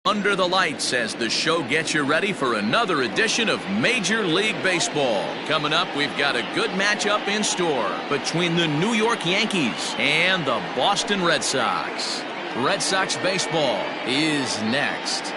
Under the lights as the show gets you ready for another edition of Major League Baseball. Coming up, we've got a good matchup in store between the New York Yankees and the Boston Red Sox. Red Sox baseball is next.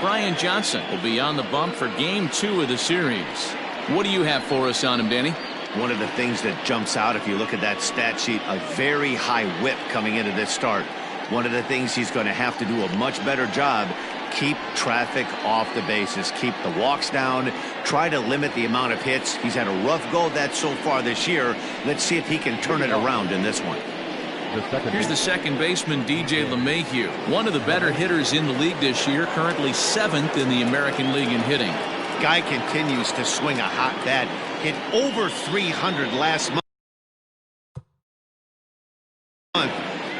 Brian Johnson will be on the bump for Game 2 of the series. What do you have for us on him, Danny? One of the things that jumps out if you look at that stat sheet, a very high whip coming into this start. One of the things he's going to have to do a much better job, keep traffic off the bases, keep the walks down, try to limit the amount of hits. He's had a rough go of that so far this year. Let's see if he can turn it around in this one. Here's the second baseman, DJ LeMahieu, one of the better hitters in the league this year, currently 7th in the American League in hitting. Guy continues to swing a hot bat, hit over 300 last month.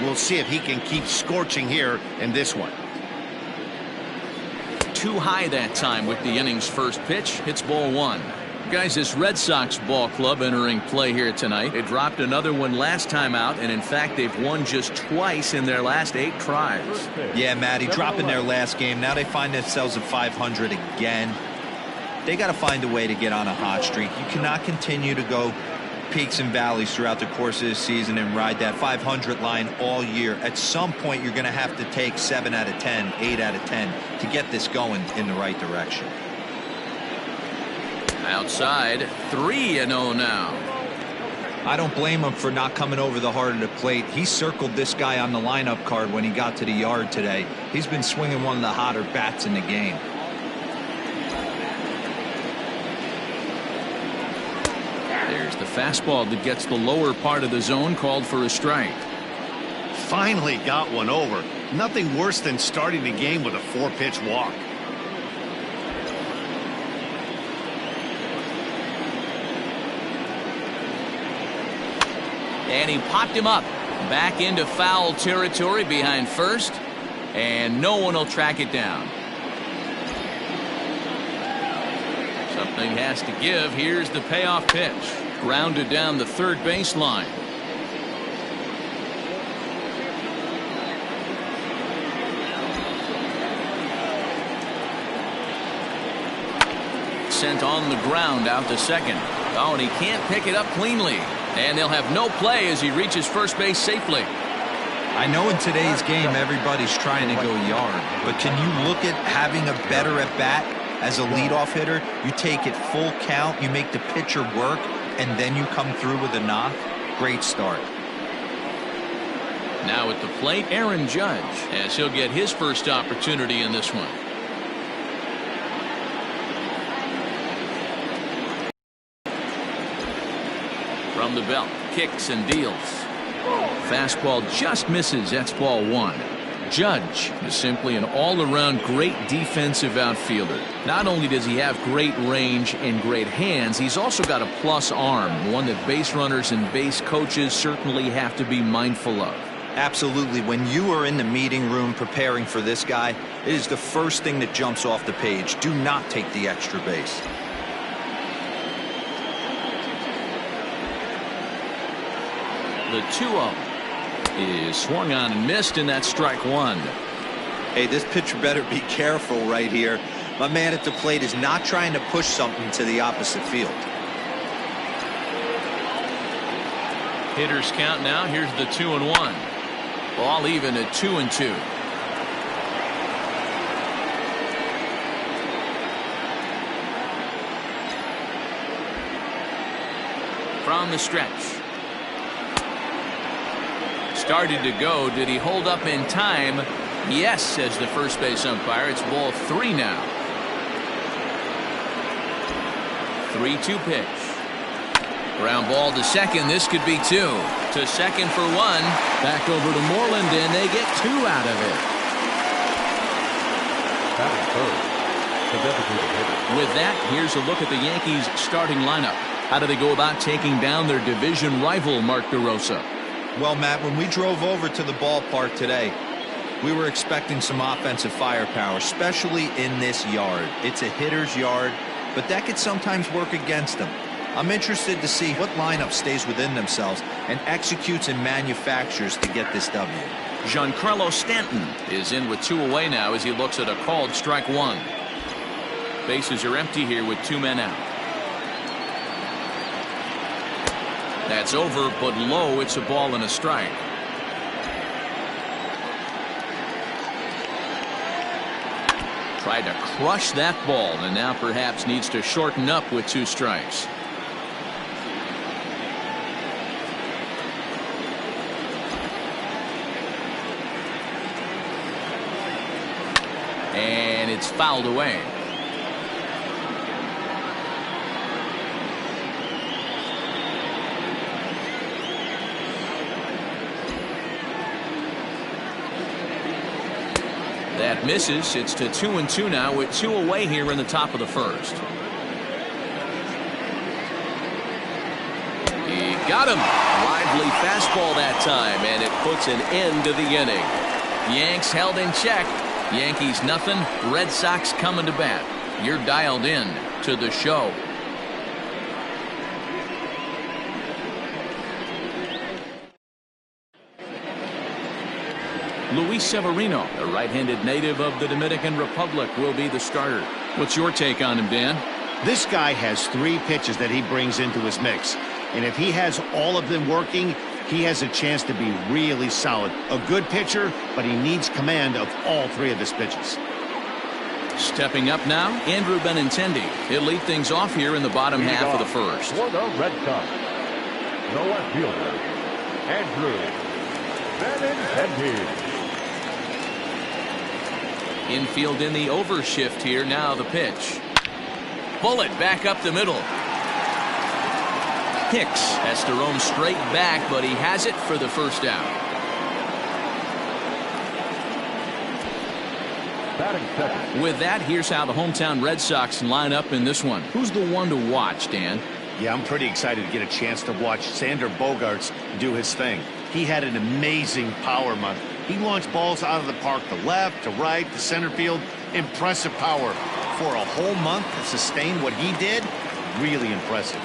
We'll see if he can keep scorching here in this one. Too high that time with the inning's first pitch. Hits ball 1. Guys, this Red Sox ball club entering play here tonight. They dropped another one last time out, and in fact they've won just twice in their last 8 tries. Yeah, Matty, dropping their last game. Now they find themselves at 500 again. They got to find a way to get on a hot streak. You cannot continue to go peaks and valleys throughout the course of this season and ride that 500 line all year. At some point, you're going to have to take 7 out of 10, 8 out of 10 to get this going in the right direction. Outside, 3-0 now. I don't blame him for not coming over the heart of the plate. He circled this guy on the lineup card when he got to the yard today. He's been swinging one of the hotter bats in the game. There's the fastball that gets the lower part of the zone, called for a strike. Finally got one over. Nothing worse than starting the game with a 4-pitch walk. And he popped him up back into foul territory behind first, and no one will track it down. Something has to give. Here's the payoff pitch. Grounded down the third baseline. Sent on the ground out to second. Oh, and he can't pick it up cleanly. And they'll have no play as he reaches first base safely. I know in today's game everybody's trying to go yard, but can you look at having a better at bat as a leadoff hitter? You take it full count, you make the pitcher work, and then you come through with a knock. Great start. Now at the plate, Aaron Judge, as he'll get his first opportunity in this one. From the belt, kicks and deals. Fastball just misses. That's ball 1. Judge is simply an all-around great defensive outfielder. Not only does he have great range and great hands, he's also got a plus arm, one that base runners and base coaches certainly have to be mindful of. Absolutely. When you are in the meeting room preparing for this guy, it is the first thing that jumps off the page. Do not take the extra base. The 2-0 is swung on and missed, and that's strike 1. Hey, this pitcher better be careful right here. My man at the plate is not trying to push something to the opposite field. Hitters count now. Here's the 2-1. Ball even at 2-2. From the stretch. Started to go. Did he hold up in time? Yes, says the first base umpire. It's ball 3 now. 3-2 pitch. Ground ball to second. This could be 2. To second for 1. Back over to Moreland, and they get 2 out of it. With that, here's a look at the Yankees starting lineup. How do they go about taking down their division rival, Mark DeRosa? Well, Matt, when we drove over to the ballpark today, we were expecting some offensive firepower, especially in this yard. It's a hitter's yard, but that could sometimes work against them. I'm interested to see what lineup stays within themselves and executes and manufactures to get this W. Giancarlo Stanton is in with 2 away now as he looks at a called strike 1. Bases are empty here with 2 men out. That's over, but low. It's a ball and a strike. Tried to crush that ball and now perhaps needs to shorten up with 2 strikes. And it's fouled away. That misses. It's to 2-2 now with 2 away here in the top of the first. He got him. Lively fastball that time, and it puts an end to the inning. Yanks held in check. Yankees nothing. Red Sox coming to bat. You're dialed in to the show. Luis Severino, the right-handed native of the Dominican Republic, will be the starter. What's your take on him, Dan? This guy has 3 pitches that he brings into his mix. And if he has all of them working, he has a chance to be really solid. A good pitcher, but he needs command of all 3 of his pitches. Stepping up now, Andrew Benintendi. He'll lead things off here in the bottom half of the first. For the Red Sox, the left fielder, Andrew Benintendi. Infield in the overshift here. Now the pitch. Bullet back up the middle. Hicks has to roam straight back, but he has it for the first out. Batting second. With that, here's how the hometown Red Sox line up in this one. Who's the one to watch, Dan? Yeah, I'm pretty excited to get a chance to watch Xander Bogaerts do his thing. He had an amazing power month. He launched balls out of the park to left, to right, to center field. Impressive power. For a whole month to sustain what he did, really impressive.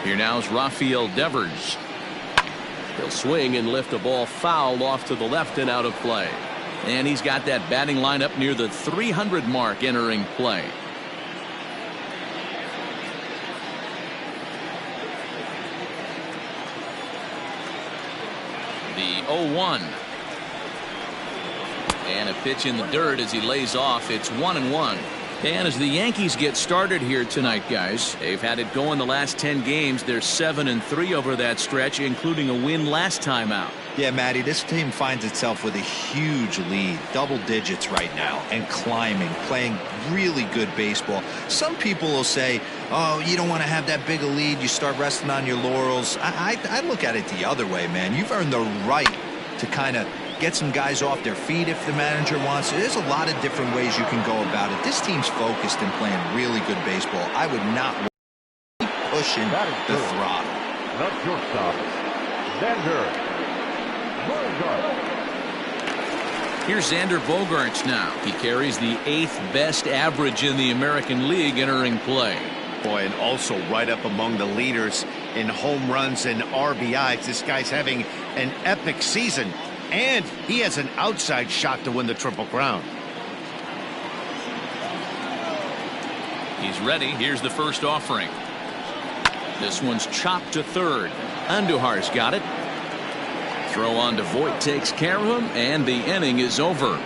Here now is Rafael Devers. He'll swing and lift a ball foul off to the left and out of play. And he's got that batting lineup near the 300 mark entering play. The 0-1. And a pitch in the dirt as he lays off. It's 1-1. And as the Yankees get started here tonight, guys, they've had it going the last 10 games. They're 7-3 over that stretch, including a win last time out. Yeah, Matty, this team finds itself with a huge lead, double digits right now, and climbing, playing really good baseball. Some people will say, oh, you don't want to have that big a lead. You start resting on your laurels. I look at it the other way, man. You've earned the right to kind of get some guys off their feet if the manager wants to. There's a lot of different ways you can go about it. This team's focused and playing really good baseball. I would not keep pushing the throttle. Not shortstop, Xander Bogaerts. Here's Xander Bogaerts now. He carries the 8th best average in the American League entering play. Boy, and also right up among the leaders in home runs and RBIs. This guy's having an epic season. And he has an outside shot to win the Triple Crown. He's ready. Here's the first offering. This one's chopped to third. Andujar's got it. Throw on to Voit takes care of him, and the inning is over.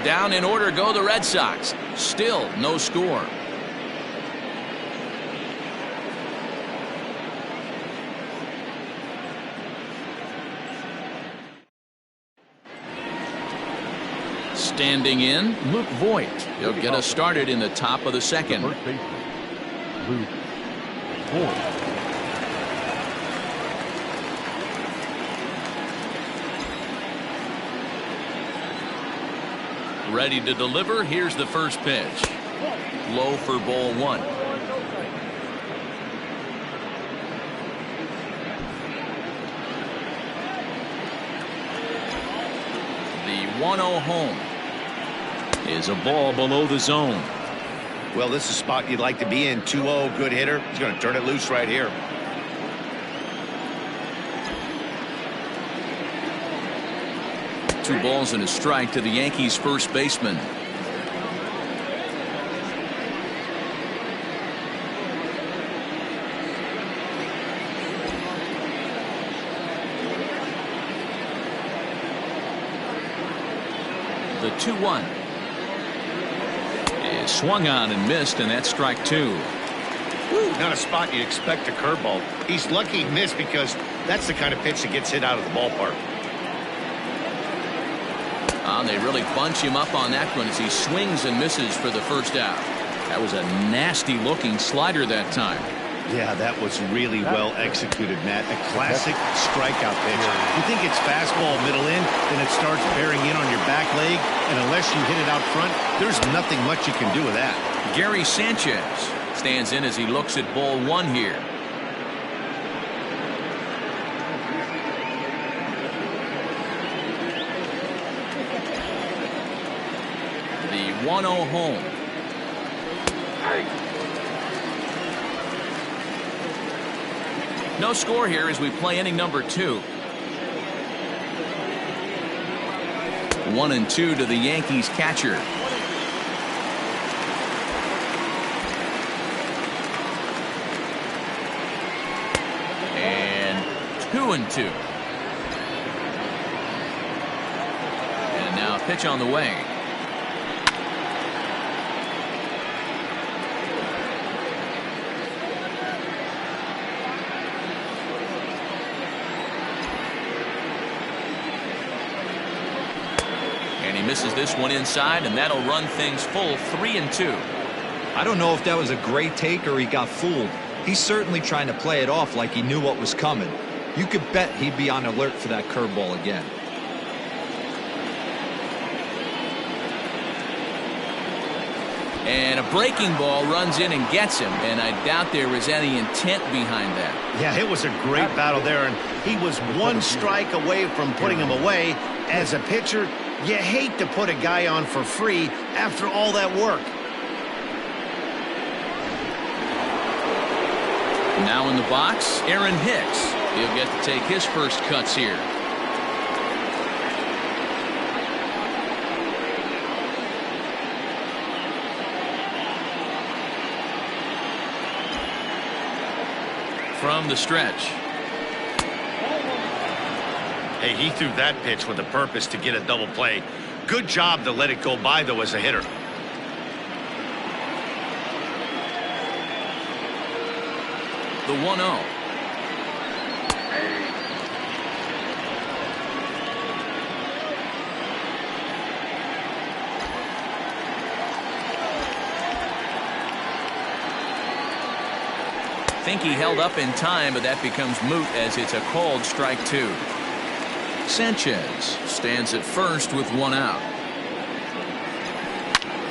Down in order go the Red Sox. Still no score. Standing in, Luke Voit. He'll get us started in the top of the second. First baseman, Luke Voit. Ready to deliver. Here's the first pitch. Low for ball 1. The 1-0 home is a ball below the zone. Well, this is a spot you'd like to be in. 2-0, good hitter. He's going to turn it loose right here. Two balls and a strike to the Yankees first baseman. The 2-1 is swung on and missed, and that's strike two. Not a spot you'd expect a curveball. He's lucky he missed because that's the kind of pitch that gets hit out of the ballpark. They really bunch him up on that one as he swings and misses for the first out. That was a nasty looking slider that time. Yeah, that was really well executed, Matt. A classic strikeout pitch. You think it's fastball middle in, then it starts bearing in on your back leg, and unless you hit it out front, there's nothing much you can do with that. Gary Sanchez stands in as he looks at ball one here. The 1-0 home. No score here as we play inning number 2. 1-2 to the Yankees catcher. And 2-2. And now a pitch on the way. He misses this one inside, and that'll run things full 3-2. I don't know if that was a great take or he got fooled. He's certainly trying to play it off like he knew what was coming. You could bet he'd be on alert for that curveball again. And a breaking ball runs in and gets him, and I doubt there was any intent behind that. Yeah, it was a great battle there, and he was one strike away from putting him away. As a pitcher, you hate to put a guy on for free after all that work. Now in the box, Aaron Hicks. He'll get to take his first cuts here. From the stretch. Hey, he threw that pitch with a purpose to get a double play. Good job to let it go by, though, as a hitter. The 1-0. Think he held up in time, but that becomes moot as it's a called strike two. Sanchez stands at first with one out.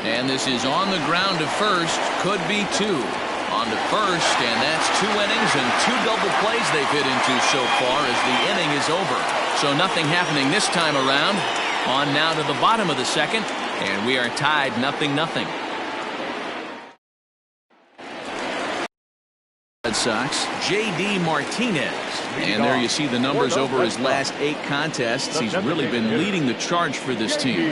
And this is on the ground to first. Could be two. On to first, and that's 2 innings and 2 double plays they've hit into so far as the inning is over. So nothing happening this time around. On now to the bottom of the second, and we are tied 0-0. Red Sox, J.D. Martinez. And there you see the numbers over his last 8 contests. He's really been leading the charge for this team.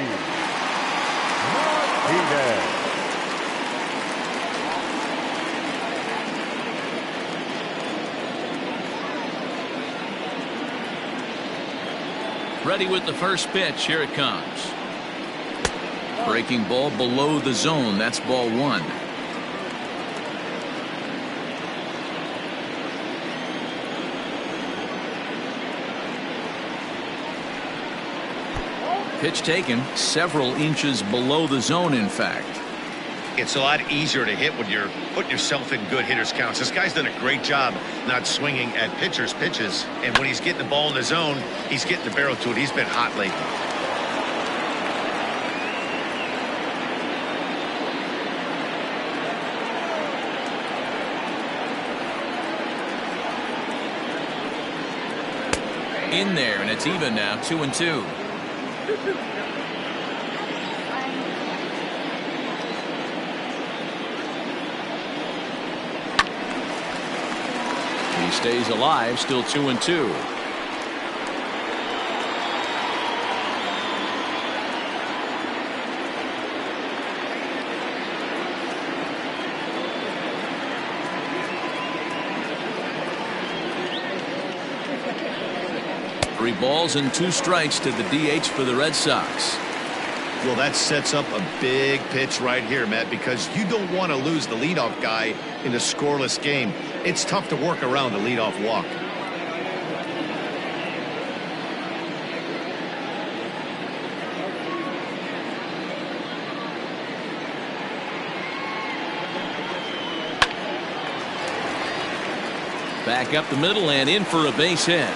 Ready with the first pitch. Here it comes. Breaking ball below the zone. That's ball 1. Pitch taken several inches below the zone, in fact. It's a lot easier to hit when you're putting yourself in good hitters' counts. This guy's done a great job not swinging at pitchers' pitches. And when he's getting the ball in the zone, he's getting the barrel to it. He's been hot lately. In there, and it's even now, 2-2. He stays alive, still 2-2. Three balls and 2 strikes to the DH for the Red Sox. Well, that sets up a big pitch right here, Matt, because you don't want to lose the leadoff guy in a scoreless game. It's tough to work around the leadoff walk. Back up the middle and in for a base hit.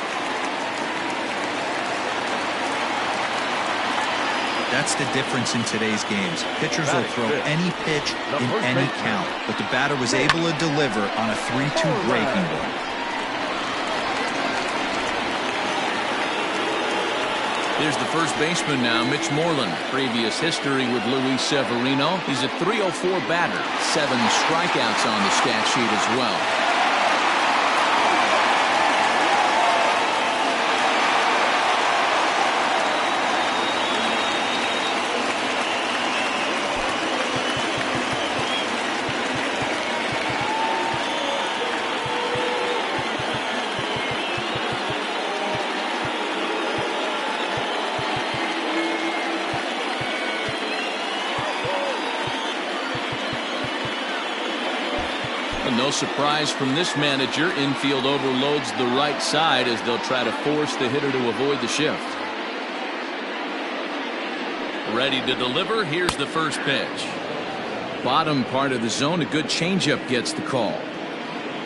That's the difference in today's games. Pitchers will throw any pitch in any count, but the batter was able to deliver on a 3-2 breaking ball. Here's the first baseman now, Mitch Moreland. Previous history with Luis Severino. He's a .304 batter. 7 strikeouts on the stat sheet as well. No surprise from this manager. Infield overloads the right side as they'll try to force the hitter to avoid the shift. Ready to deliver. Here's the first pitch. Bottom part of the zone. A good changeup gets the call.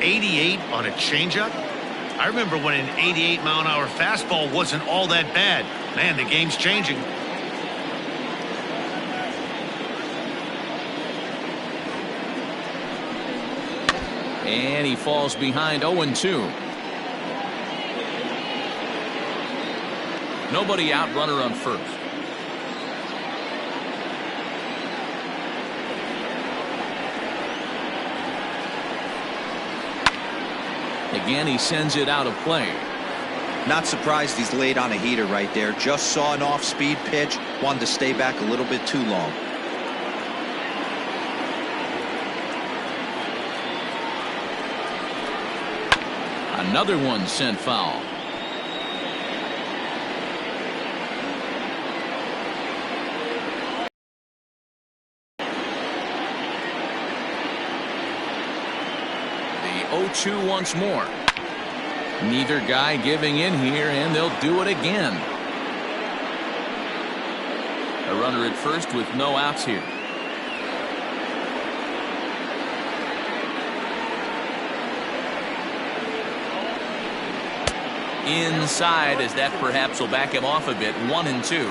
88 on a changeup? I remember when an 88-mile-an-hour fastball wasn't all that bad. Man, the game's changing. And he falls behind 0-2. Nobody out, runner on first. Again, he sends it out of play. Not surprised he's laid on a heater right there. Just saw an off-speed pitch. Wanted to stay back a little bit too long. Another one sent foul. The 0-2 once more. Neither guy giving in here, and they'll do it again. A runner at first with no outs here. Inside, as that perhaps will back him off a bit. 1-2.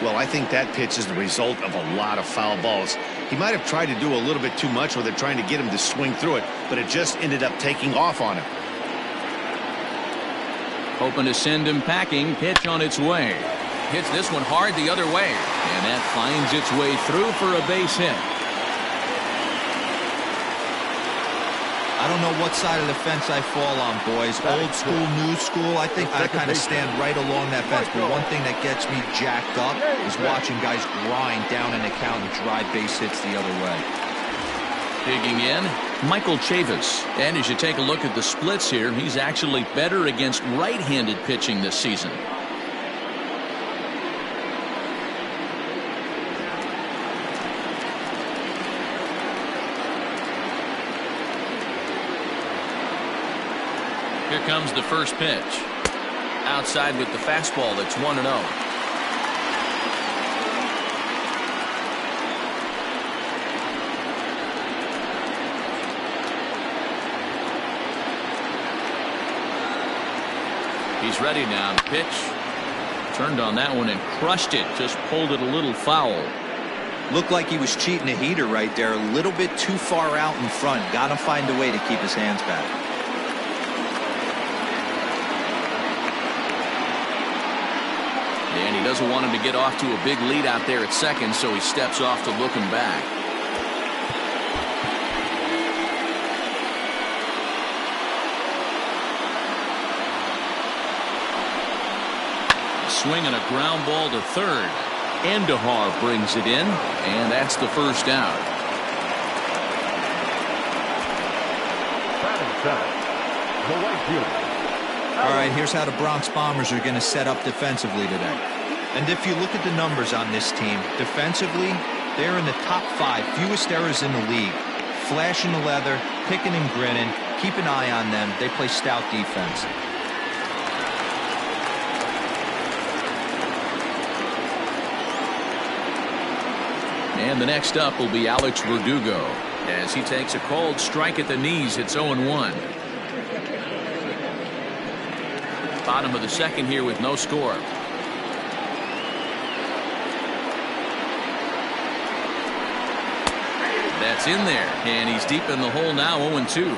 Well, I think that pitch is the result of a lot of foul balls. He might have tried to do a little bit too much with it, trying to get him to swing through it, but it just ended up taking off on him. Hoping to send him packing. Pitch on its way. Hits this one hard the other way, and that finds its way through for a base hit. I don't know what side of the fence I fall on, boys. Old school, new school. I think I kind of stand right along that fence. But one thing that gets me jacked up is watching guys grind down an account and drive base hits the other way. Digging in, Michael Chavis. And as you take a look at the splits here, he's actually better against right-handed pitching this season. Here comes the first pitch. Outside with the fastball. That's 1-0. He's ready now. Pitch. Turned on that one and crushed it. Just pulled it a little foul. Looked like he was cheating a heater right there. A little bit too far out in front. Got to find a way to keep his hands back. And he doesn't want him to get off to a big lead out there at second, so he steps off to look him back. swing and a ground ball to third. Andahar brings it in, and that's the first out. Batting seventh, the right fielder. All right, here's how the Bronx Bombers are going to set up defensively today. And if you look at the numbers on this team, defensively, they're in the top 5 fewest errors in the league. Flashing the leather, picking and grinning, keep an eye on them. They play stout defense. And the next up will be Alex Verdugo as he takes a called strike at the knees. It's 0-1. Bottom of the second here with no score. That's in there, and he's deep in the hole now. 0-2.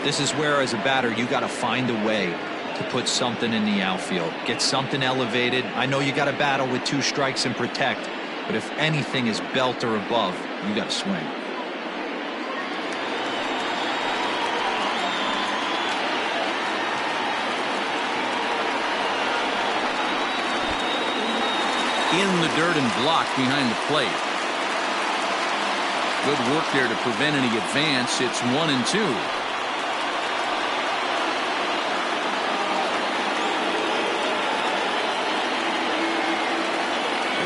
This is where, as a batter, you got to find a way to put something in the outfield, get something elevated. I know you got to battle with 2 strikes and protect, but if anything is belt or above, you got to swing. In the dirt and blocked behind the plate. Good work there to prevent any advance. It's 1-2.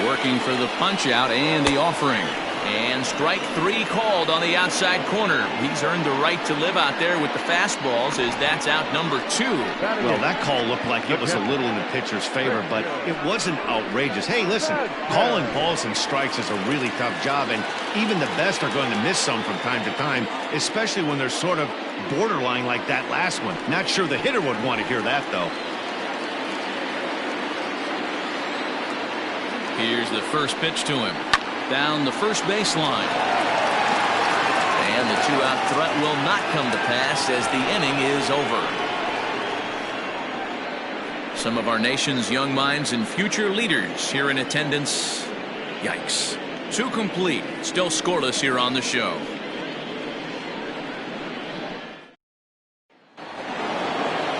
Working for the punch out and the offering. And strike 3 called on the outside corner. He's earned the right to live out there with the fastballs as that's out number 2. Well, that call looked like it was a little in the pitcher's favor, but it wasn't outrageous. Hey, listen, calling balls and strikes is a really tough job, and even the best are going to miss some from time to time, especially when they're sort of borderline like that last one. Not sure the hitter would want to hear that, though. Here's the first pitch to him. Down the first baseline. And the 2-out threat will not come to pass as the inning is over. Some of our nation's young minds and future leaders here in attendance. Yikes. 2 complete. Still scoreless here on the show.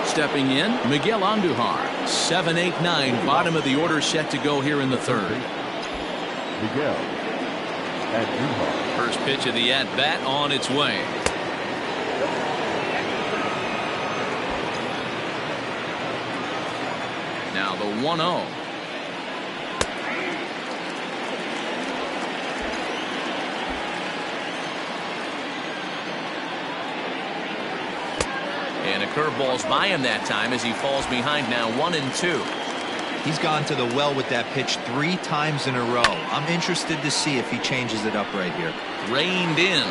Stepping in, Miguel Andujar. 7-8-9, bottom of the order set to go here in the third. Miguel Andujar. First pitch of the at-bat on its way. Now the 1-0. And a curveball's by him that time as he falls behind now 1-2. He's gone to the well with that pitch 3 times in a row. I'm interested to see if he changes it up right here. Reined in.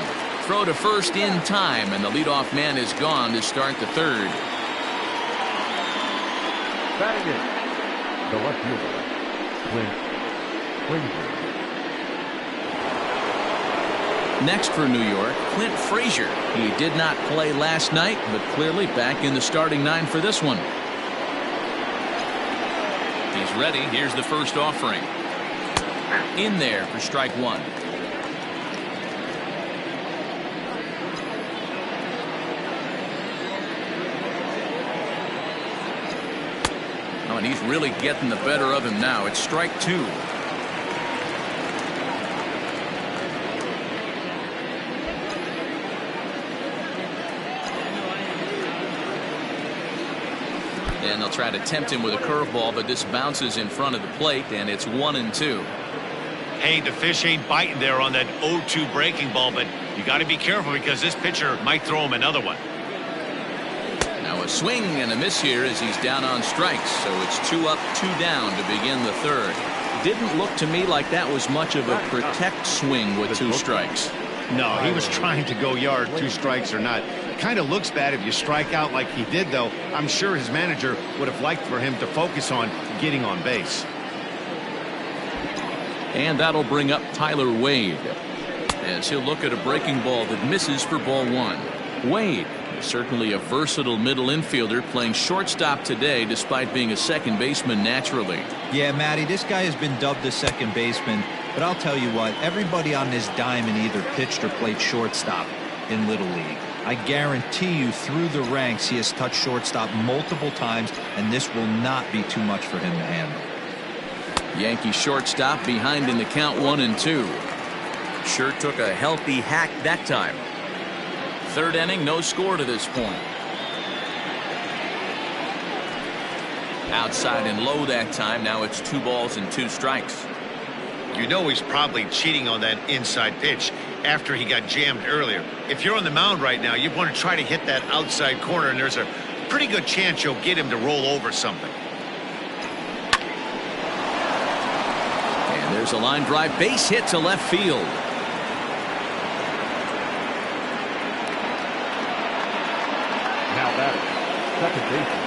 Throw to first in time, and the leadoff man is gone to start the third. Batting in, the left fielder, Clint Frazier. Next for New York, Clint Frazier. He did not play last night, but clearly back in the starting 9 for this one. He's ready. Here's the first offering. In there for strike 1. Oh, and he's really getting the better of him now. It's strike 2. And they'll try to tempt him with a curveball, but this bounces in front of the plate, and it's 1-2. Hey, the fish ain't biting there on that 0-2 breaking ball, but you got to be careful because this pitcher might throw him another one. Now a swing and a miss here as he's down on strikes, so it's 2 up, 2 down to begin the third. Didn't look to me like that was much of a protect swing with 2 strikes. No, he was trying to go yard, 2 strikes or not. Kind of looks bad if you strike out like he did, though. I'm sure his manager would have liked for him to focus on getting on base. And that'll bring up Tyler Wade as he'll look at a breaking ball that misses for ball 1. Wade, certainly a versatile middle infielder, playing shortstop today despite being a second baseman naturally. Yeah, Matty, this guy has been dubbed a second baseman, but I'll tell you what, everybody on this diamond either pitched or played shortstop in Little League. I guarantee you through the ranks he has touched shortstop multiple times, and this will not be too much for him to handle. Yankee shortstop behind in the count 1-2. Sure took a healthy hack that time. Third inning, no score to this point. Outside and low that time. Now it's 2 balls and 2 strikes. You know he's probably cheating on that inside pitch after he got jammed earlier. If you're on the mound right now, you want to try to hit that outside corner, and there's a pretty good chance you'll get him to roll over something. And there's a line drive base hit to left field. Now batter, second baseman.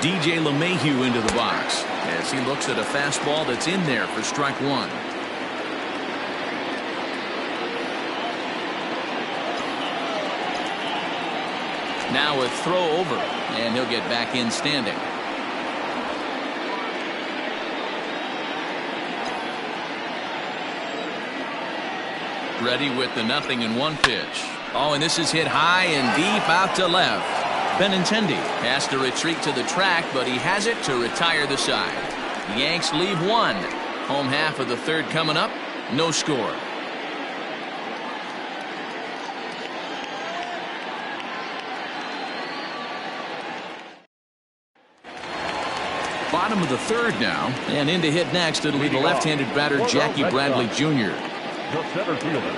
DJ LeMahieu into the box as he looks at a fastball that's in there for strike 1. Now a throw over, and he'll get back in standing. Ready with the 0-1 pitch. Oh, and this is hit high and deep out to left. Benintendi has to retreat to the track, but he has it to retire the side. Yanks leave 1. Home half of the third coming up. No score. Bottom of the third now, and in to hit next it'll be the left-handed batter Jackie Bradley Jr. The center fielder,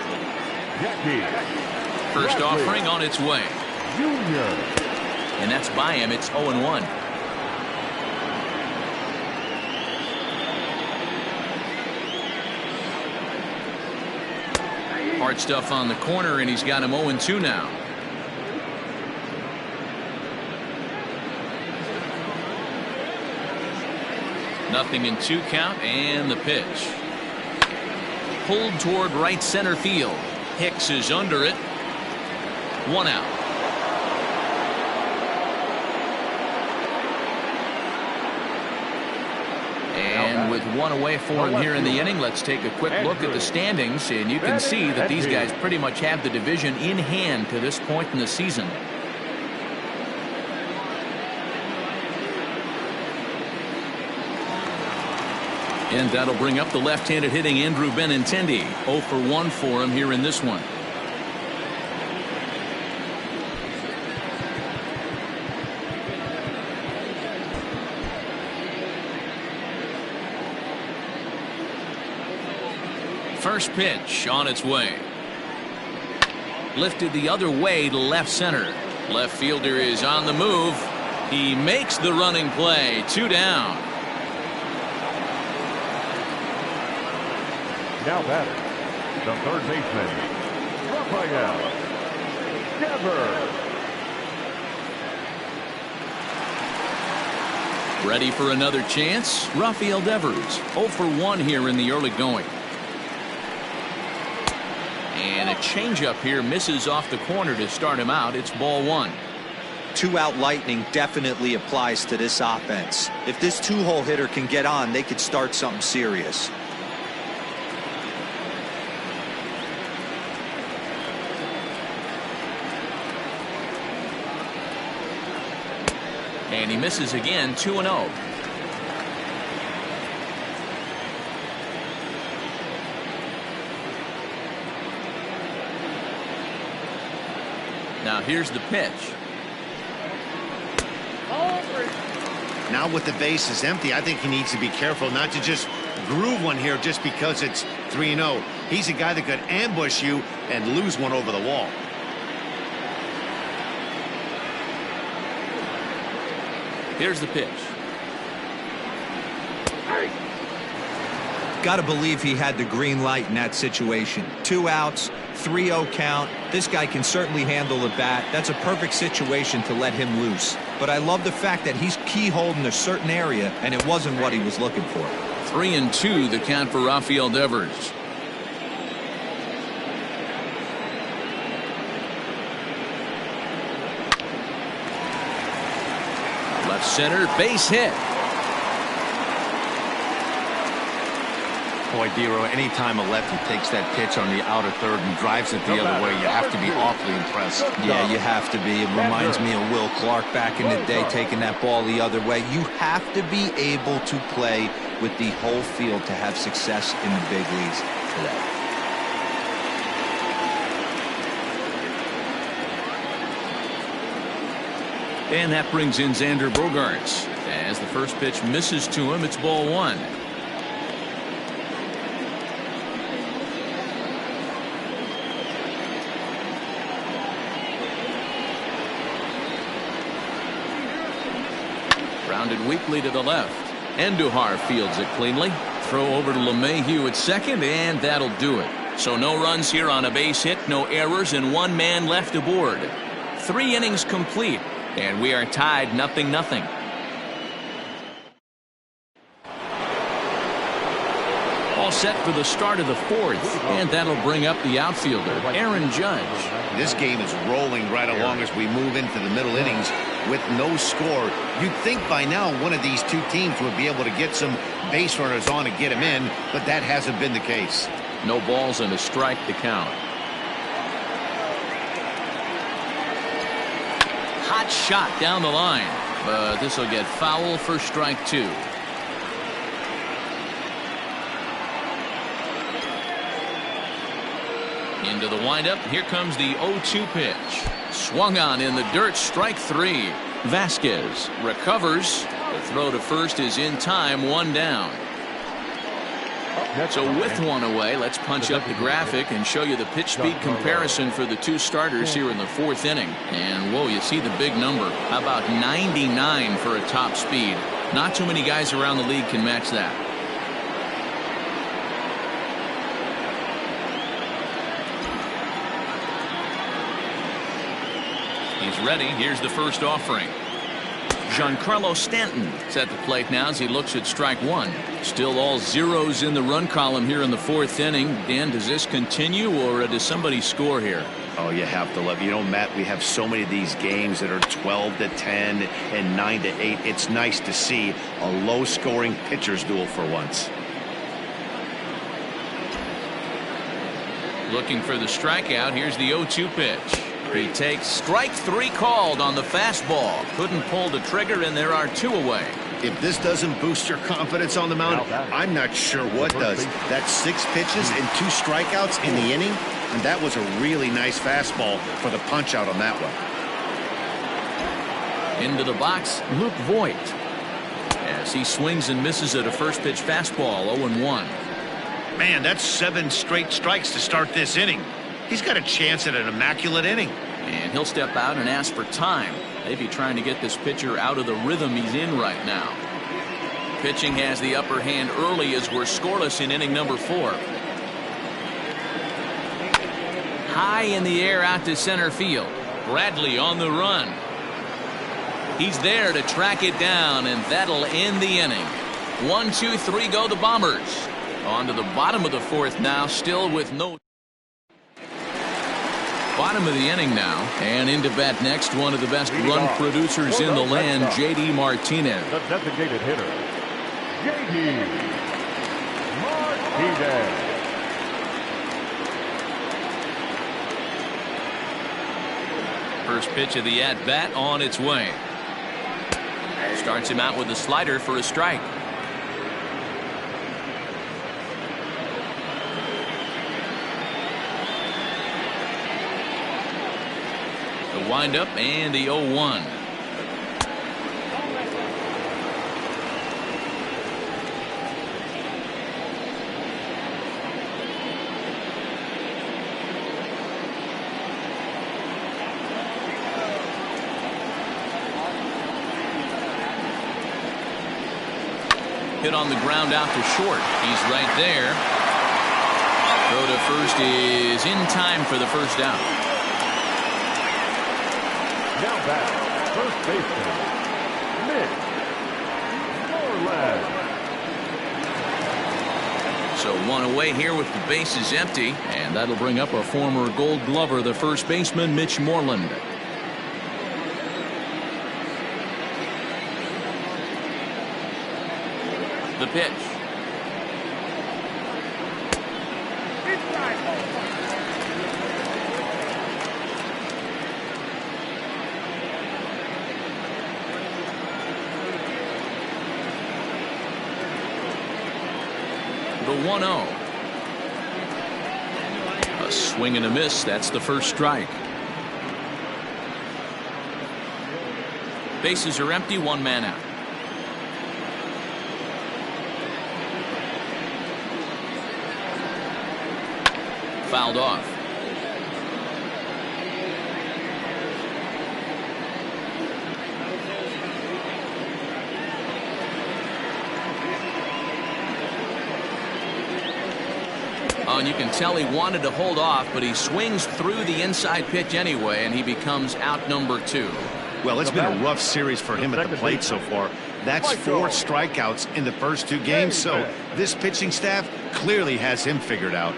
Jackie. First offering on its way. Junior. And that's by him. It's 0-1. Hard stuff on the corner, and he's got him 0-2 now. Nothing in 2 count, and the pitch. Pulled toward right center field. Hicks is under it. 1 out. And with 1 away for him here in the inning, let's take a quick look at the standings, and you can see that these guys pretty much have the division in hand to this point in the season. And that'll bring up the left-handed hitting Andrew Benintendi. 0 for 1 for him here in this one. First pitch on its way. Lifted the other way to left center. Left fielder is on the move. He makes the running play. 2 down. Now batter, the third baseman, Florial. Ready for another chance? Rafael Devers, 0 for 1 here in the early going. And a changeup here misses off the corner to start him out. It's ball 1. 2-out lightning definitely applies to this offense. If this 2-hole hitter can get on, they could start something serious. And he misses again. 2-0. Now here's the pitch. Now with the bases empty, I think he needs to be careful not to just groove one here just because it's 3-0. He's a guy that could ambush you and lose one over the wall. Here's the pitch. Got to believe he had the green light in that situation. 2 outs, 3-0 count. This guy can certainly handle the bat. That's a perfect situation to let him loose. But I love the fact that he's keyholed in a certain area, and it wasn't what he was looking for. 3-2 the count for Rafael Devers. Left center, base hit. Boy, Dero, anytime a lefty takes that pitch on the outer third and drives it the other way, you have to be awfully impressed. Yeah, you have to be. It reminds me of Will Clark back in the day taking that ball the other way. You have to be able to play with the whole field to have success in the big leagues today. And that brings in Xander Bogaerts. As the first pitch misses to him, it's ball one. Grounded weakly to the left. Andujar fields it cleanly. Throw over to LeMahieu at second, and that'll do it. So no runs here on a base hit, no errors, and one man left aboard. 3 innings complete, and we are tied 0-0. All set for the start of the fourth, and that'll bring up the outfielder, Aaron Judge. This game is rolling right along as we move into the middle innings with no score. You'd think by now one of these two teams would be able to get some base runners on and get them in, but that hasn't been the case. No balls and a strike to count. Hot shot down the line, but this will get foul for strike 2. Into the windup. Here comes the 0-2 pitch. Swung on in the dirt. Strike 3. Vasquez recovers. The throw to first is in time. 1 down. So with 1 away, let's punch up the graphic and show you the pitch speed comparison for the 2 starters here in the 4th inning. And whoa, you see the big number. How about 99 for a top speed? Not too many guys around the league can match that. He's ready. Here's the first offering. Giancarlo Stanton is at the plate now as he looks at strike 1. Still all zeros in the run column here in the 4th inning. Dan, does this continue, or does somebody score here? Oh, you have to love. You know, Matt, we have so many of these games that are 12-10 and 9-8. It's nice to see a low-scoring pitcher's duel for once. Looking for the strikeout. Here's the 0-2 pitch. He takes strike 3 called on the fastball. Couldn't pull the trigger, and there are 2 away. If this doesn't boost your confidence on the mound, I'm not sure what does. That's 6 pitches and 2 strikeouts in the inning, and that was a really nice fastball for the punch out on that one. Into the box, Luke Voigt. As he swings and misses at a first pitch fastball. 0-1. Man, that's 7 straight strikes to start this inning. He's got a chance at an immaculate inning. And he'll step out and ask for time. Maybe trying to get this pitcher out of the rhythm he's in right now. Pitching has the upper hand early as we're scoreless in inning number 4. High in the air out to center field. Bradley on the run. He's there to track it down, and that'll end the inning. 1, 2, 3 go the Bombers. On to the bottom of the 4th now, still with no. Bottom of the inning now, and into bat next, one of the best run producers in the land, J.D. Martinez. The designated hitter, J.D. Martinez. First pitch of the at-bat on its way. Starts him out with a slider for a strike. The windup and the 0-1. Hit on the ground out to short. He's right there. Throw to first is in time for the first out. Now back, first baseman, Mitch Moreland. So 1 away here with the bases empty, and that'll bring up a former Gold Glover, the first baseman, Mitch Moreland. The pitch. 1-0. A swing and a miss. That's the first strike. Bases are empty, one man out. Fouled off. Oh, and you can tell he wanted to hold off, but he swings through the inside pitch anyway, and he becomes out number 2. Well, it's been a rough series for him at the plate so far. That's 4 strikeouts in the first 2 games, so this pitching staff clearly has him figured out.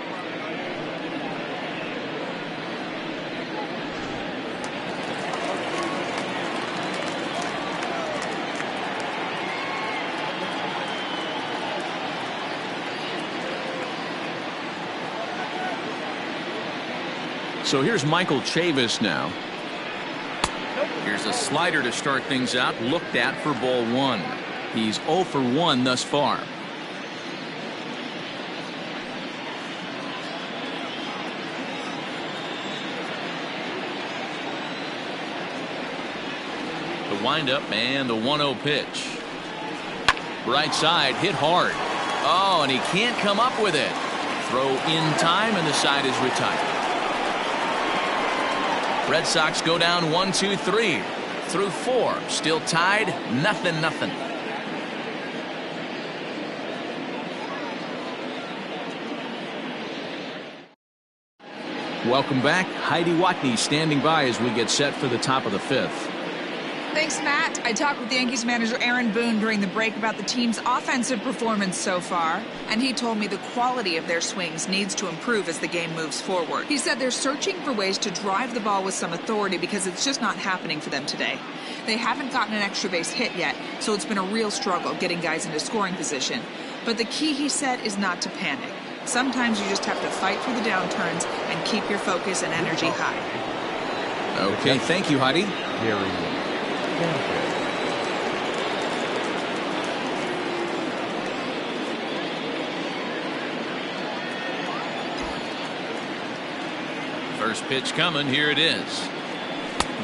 So here's Michael Chavis now. Here's a slider to start things out, looked at for ball 1. He's 0 for 1 thus far. The windup and the 1-0 pitch. Right side, hit hard. Oh, and he can't come up with it. Throw in time, and the side is retired. Red Sox go down 1-2-3 through 4. Still tied, 0-0. Welcome back. Heidi Watney standing by as we get set for the top of the 5th. Thanks, Matt. I talked with Yankees manager Aaron Boone during the break about the team's offensive performance so far, and he told me the quality of their swings needs to improve as the game moves forward. He said they're searching for ways to drive the ball with some authority because it's just not happening for them today. They haven't gotten an extra base hit yet, so it's been a real struggle getting guys into scoring position. But the key, he said, is not to panic. Sometimes you just have to fight through the downturns and keep your focus and energy high. Okay, thank you, Heidi. First pitch coming. Here it is.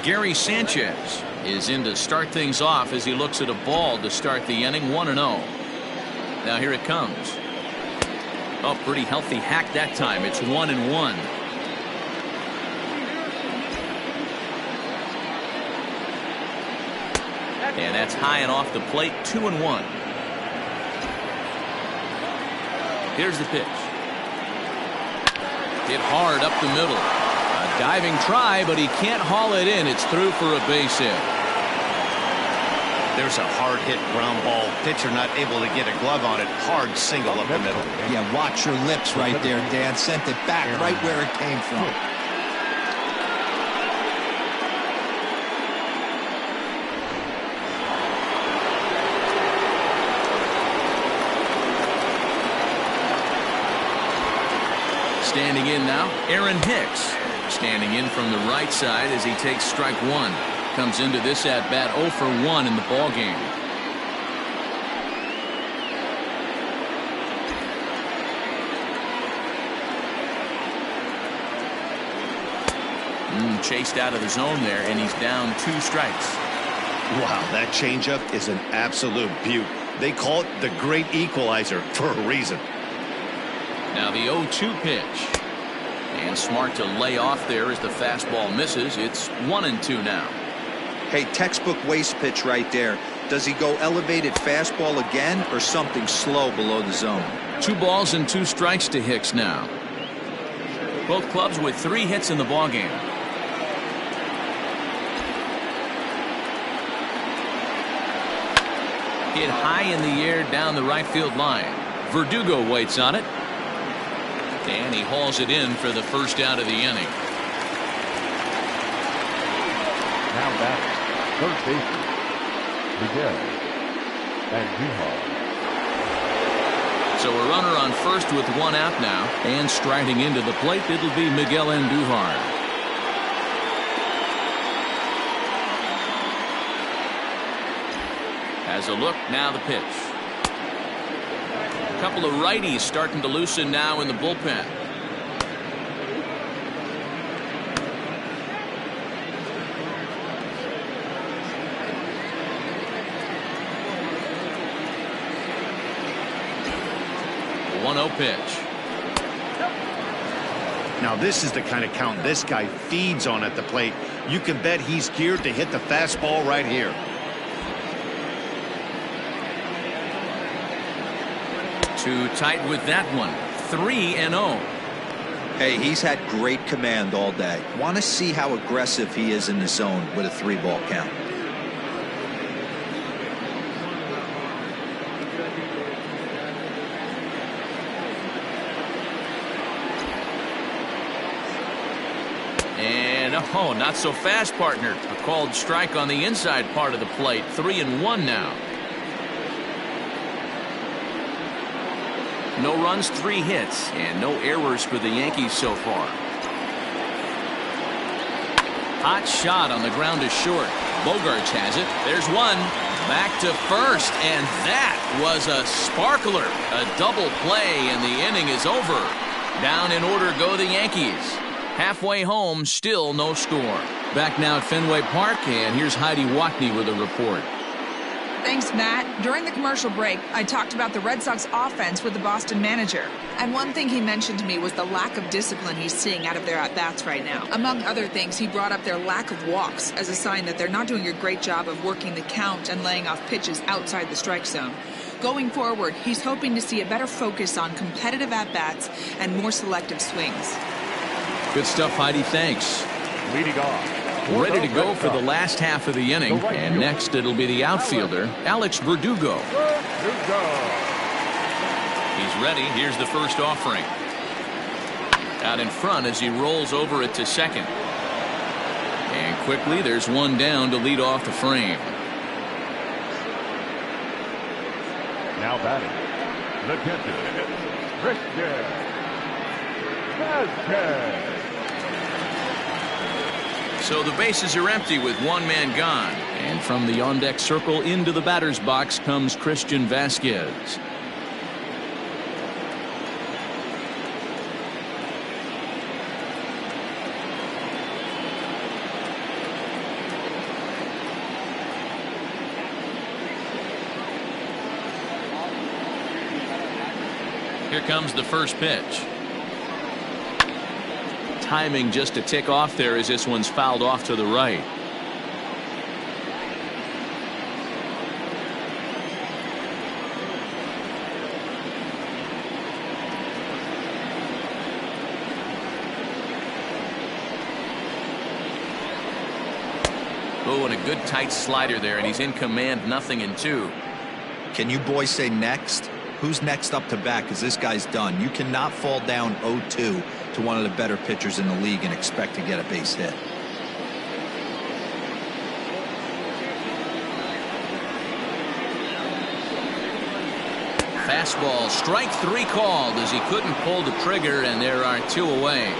Gary Sanchez is in to start things off as he looks at a ball to start the inning. 1-0. Now here it comes. Oh, pretty healthy hack that time. It's 1-1. And that's high and off the plate. 2-1. Here's the pitch. Hit hard up the middle. A diving try, but he can't haul it in. It's through for a base hit. There's a hard hit ground ball. Pitcher not able to get a glove on it. Hard single up the middle. Yeah, watch your lips right there, Dan. Sent it back right where it came from. Standing in now, Aaron Hicks. Standing in from the right side as he takes strike 1. Comes into this at-bat 0 for 1 in the ball game. Chased out of the zone there, and he's down 2 strikes. Wow, that changeup is an absolute beaut. They call it the great equalizer for a reason. Now the 0-2 pitch. And smart to lay off there as the fastball misses. It's 1-2 now. Hey, textbook waste pitch right there. Does he go elevated fastball again or something slow below the zone? 2 balls and 2 strikes to Hicks now. Both clubs with 3 hits in the ball game. Hit high in the air down the right field line. Verdugo waits on it. And he hauls it in for the first out of the inning. Now batting, third baseman, Miguel Andujar. So a runner on first with 1 out now. And striding into the plate, it'll be Miguel Andujar. Has a look, now the pitch. Couple of righties starting to loosen now in the bullpen. The 1-0 pitch. Now this is the kind of count this guy feeds on at the plate. You can bet he's geared to hit the fastball right here. Too tight with that one. 3-0. Hey, he's had great command all day. Want to see how aggressive he is in the zone with a 3-ball count. And oh, not so fast, partner. A called strike on the inside part of the plate. 3-1 now. No runs, 3 hits, and no errors for the Yankees so far. Hot shot on the ground is short. Bogarts has it. There's one. Back to first, and that was a sparkler. A double play, and the inning is over. Down in order go the Yankees. Halfway home, still no score. Back now at Fenway Park, and here's Heidi Watney with a report. Thanks, Matt. During the commercial break, I talked about the Red Sox offense with the Boston manager. And one thing he mentioned to me was the lack of discipline he's seeing out of their at-bats right now. Among other things, he brought up their lack of walks as a sign that they're not doing a great job of working the count and laying off pitches outside the strike zone. Going forward, he's hoping to see a better focus on competitive at-bats and more selective swings. Good stuff, Heidi. Thanks. Leading off. Ready to go for the last half of the inning. And next it'll be the outfielder, Alex Verdugo. He's ready. Here's the first offering. Out in front as he rolls over it to second. And quickly there's one down to lead off the frame. Now batting, the catcher, Christian Vasquez. So the bases are empty with one man gone. And from the on-deck circle into the batter's box comes Christian Vasquez. Here comes the first pitch. Timing just to tick off there as this one's fouled off to the right. Oh, and a good tight slider there, and he's in command, 0-2. Can you boys say next? Who's next up to bat? Because this guy's done. You cannot fall down 0-2 to one of the better pitchers in the league and expect to get a base hit. Fastball, strike 3 called as he couldn't pull the trigger, and there are 2 away.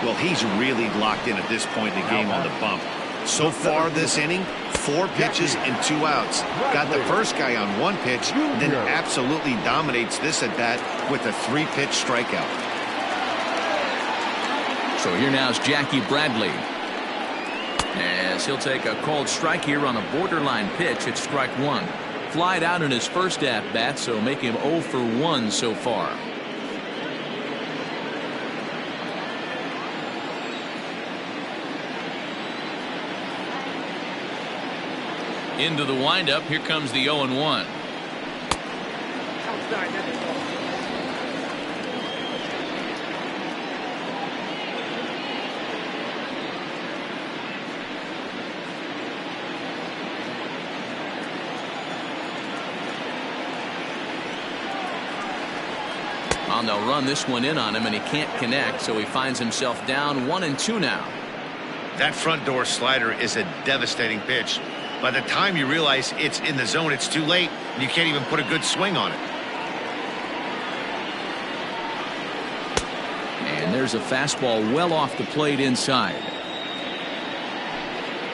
Well, he's really locked in at this point in the game on the bump. So far this inning, 4 pitches and 2 outs. Got the first guy on 1 pitch, then absolutely dominates this at bat with a 3-pitch strikeout. So here now is Jackie Bradley. As he'll take a called strike here on a borderline pitch at strike 1. Flied out in his first at bat, so make him 0 for 1 so far. Into the windup. Here comes the 0-1. And they'll run this one in on him, and he can't connect, so he finds himself down 1-2 now. That front door slider is a devastating pitch. By the time you realize it's in the zone, it's too late, and you can't even put a good swing on it. And there's a fastball well off the plate inside.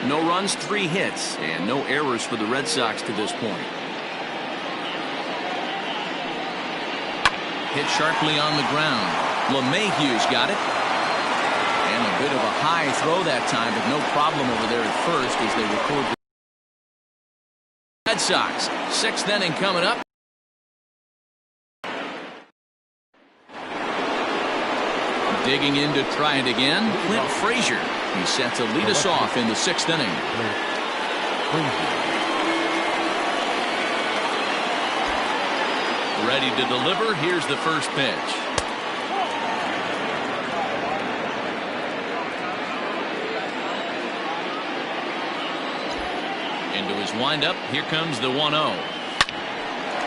No runs, 3 hits, and no errors for the Red Sox to this point. Hit sharply on the ground. LeMahieu's got it. And a bit of a high throw that time, but no problem over there at first as they record the Red Sox. 6th inning coming up. Digging in to try it again, Clint Frazier. He's set to lead us off in the 6th inning. Ready to deliver. Here's the first pitch. Into his windup. Here comes the 1-0.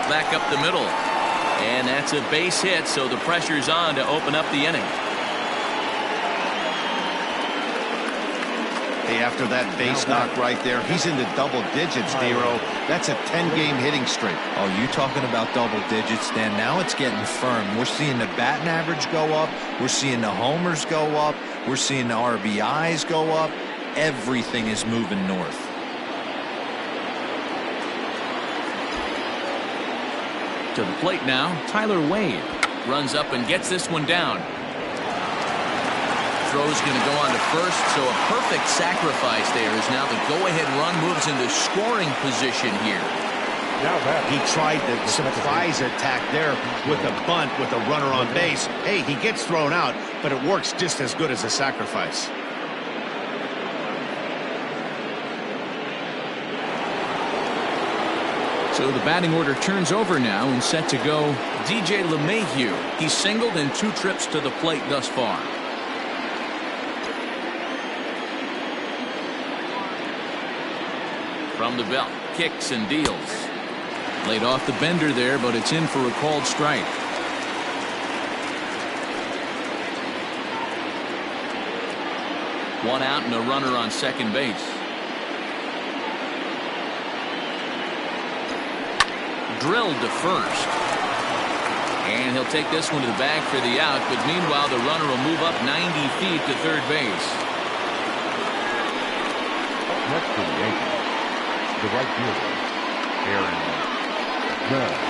Back up the middle. And that's a base hit, so the pressure's on to open up the inning. Hey, after that base knock right there, he's into double digits, Nero. That's a 10-game hitting streak. Oh, you talking about double digits, Dan? Now it's getting firm. We're seeing the batting average go up. We're seeing the homers go up. We're seeing the RBIs go up. Everything is moving north. To the plate now, Tyler Wade runs up and gets this one down. Throw's going to go on to first, so a perfect sacrifice there as now the go-ahead run moves into scoring position here. He tried the surprise attack there with a bunt with a runner on base. Hey, he gets thrown out, but it works just as good as a sacrifice. So the batting order turns over now and set to go DJ LeMahieu. He's singled in 2 trips to the plate thus far. From the belt, kicks and deals. Laid off the bender there, but it's in for a called strike. One out and a runner on second base. Drilled to first. And he'll take this one to the bag for the out, but meanwhile the runner will move up 90 feet to third base. Next to the Yankees, the right fielder, Aaron Judge.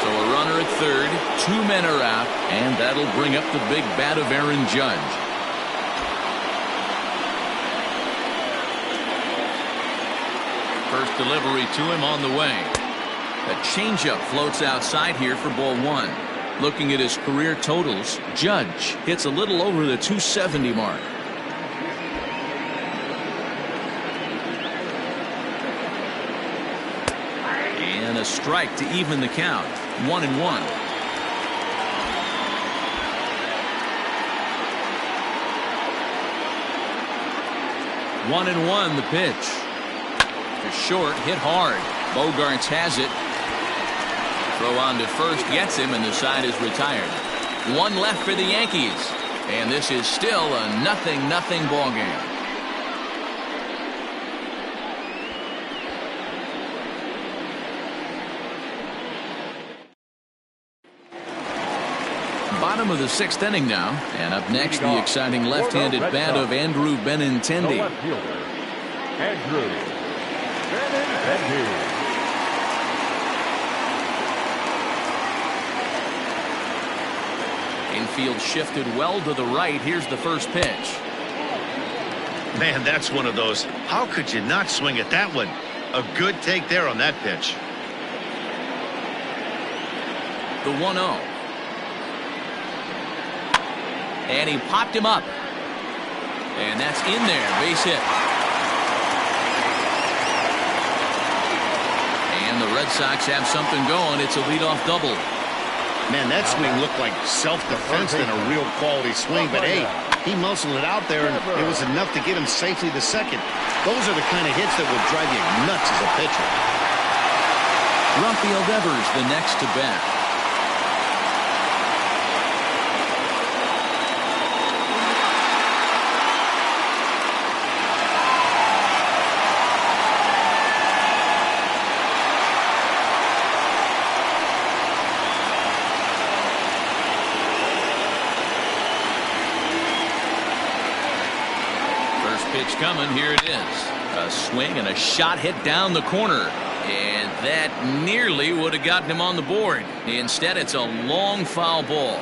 So a runner at third, 2 men are out, and that'll bring up the big bat of Aaron Judge. First delivery to him on the way. A changeup floats outside here for ball 1. Looking at his career totals, Judge hits a little over the 270 mark. And a strike to even the count. 1-1. One and one, the pitch. To short, hit hard. Bogarts has it. Throw on to first, gets him, and the side is retired. 1 left for the Yankees. And this is still a 0-0 ball game. Bottom of the 6th inning now, and up next the exciting left-handed bat of Andrew Benintendi. The left fielder, Andrew Benintendi. Infield shifted well to the right. Here's the first pitch. Man, that's one of those. How could you not swing at that one? A good take there on that pitch. The 1-0. And he popped him up. And that's in there. Base hit. And the Red Sox have something going. It's a leadoff double. Man, that swing looked like self-defense than a real quality swing. But hey, he muscled it out there, and it was enough to get him safely to second. Those are the kind of hits that will drive you nuts as a pitcher. Rafael Devers the next to bat. Pitch coming. Here it is. A swing and a shot hit down the corner. And that nearly would have gotten him on the board. Instead, it's a long foul ball.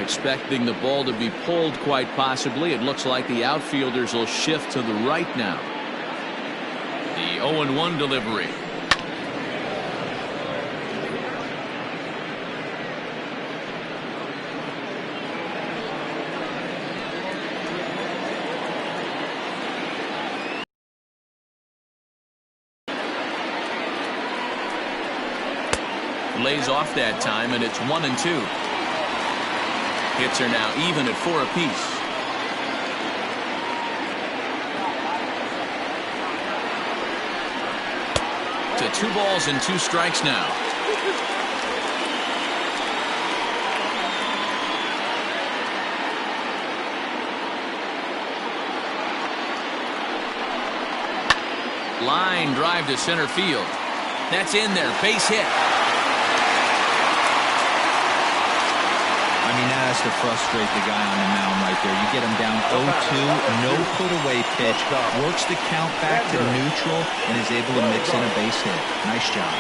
Expecting the ball to be pulled quite possibly. It looks like the outfielders will shift to the right now. The 0-1 delivery. Lays off that time, and it's 1-2. Hits are now even at 4 apiece. To 2 balls and 2 strikes now. Line drive to center field. That's in there. Base hit. I mean, that has to frustrate the guy on the mound right there. You get him down 0-2, no put-away pitch, works the count back to neutral, and is able to mix in a base hit. Nice job.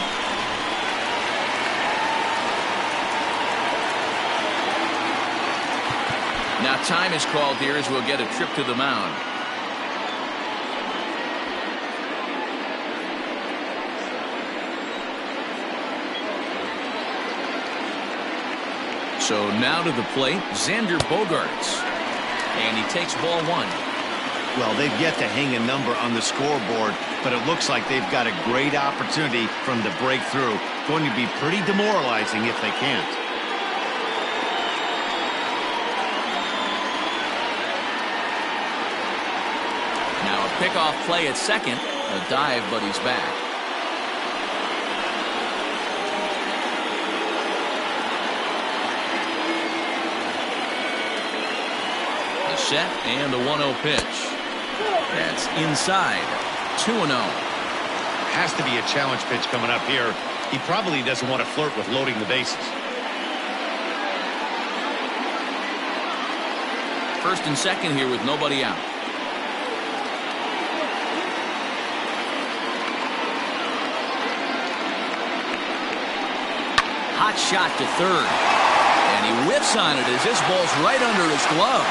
Now time is called here as we'll get a trip to the mound. So now to the plate, Xander Bogaerts. And he takes ball 1. Well, they've yet to hang a number on the scoreboard, but it looks like they've got a great opportunity from the breakthrough. Going to be pretty demoralizing if they can't. Now a pickoff play at second. A dive, but he's back. Set and the 1-0 pitch. That's inside. 2-0. Has to be a challenge pitch coming up here. He probably doesn't want to flirt with loading the bases. First and second here with nobody out. Hot shot to third. And he whiffs on it as this ball's right under his glove.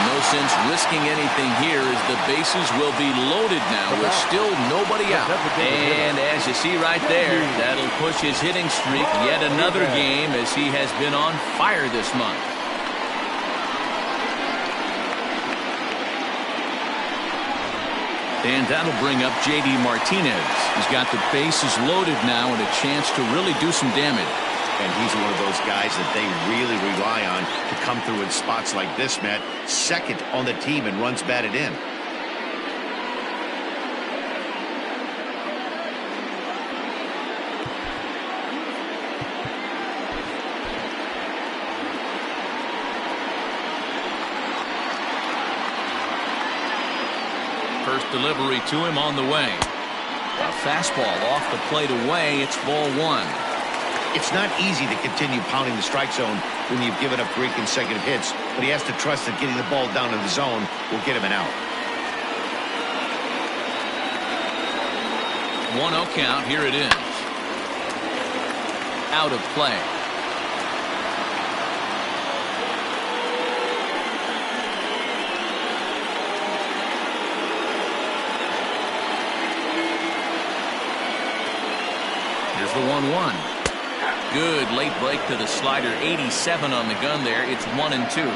No sense risking anything here as the bases will be loaded now with still nobody out. And as you see right there, that'll push his hitting streak yet another game as he has been on fire this month. And that'll bring up J.D. Martinez. He's got the bases loaded now and a chance to really do some damage. And he's one of those guys that they really rely on to come through in spots like this, Matt. Second on the team and runs batted in. First delivery to him on the way. A fastball off the plate away. It's ball 1. It's not easy to continue pounding the strike zone when you've given up 3 consecutive hits, but he has to trust that getting the ball down in the zone will get him an out. 1-0 count. Here it is. Out of play. Here's the 1-1. Good late break to the slider. 87 on the gun there. It's 1-2.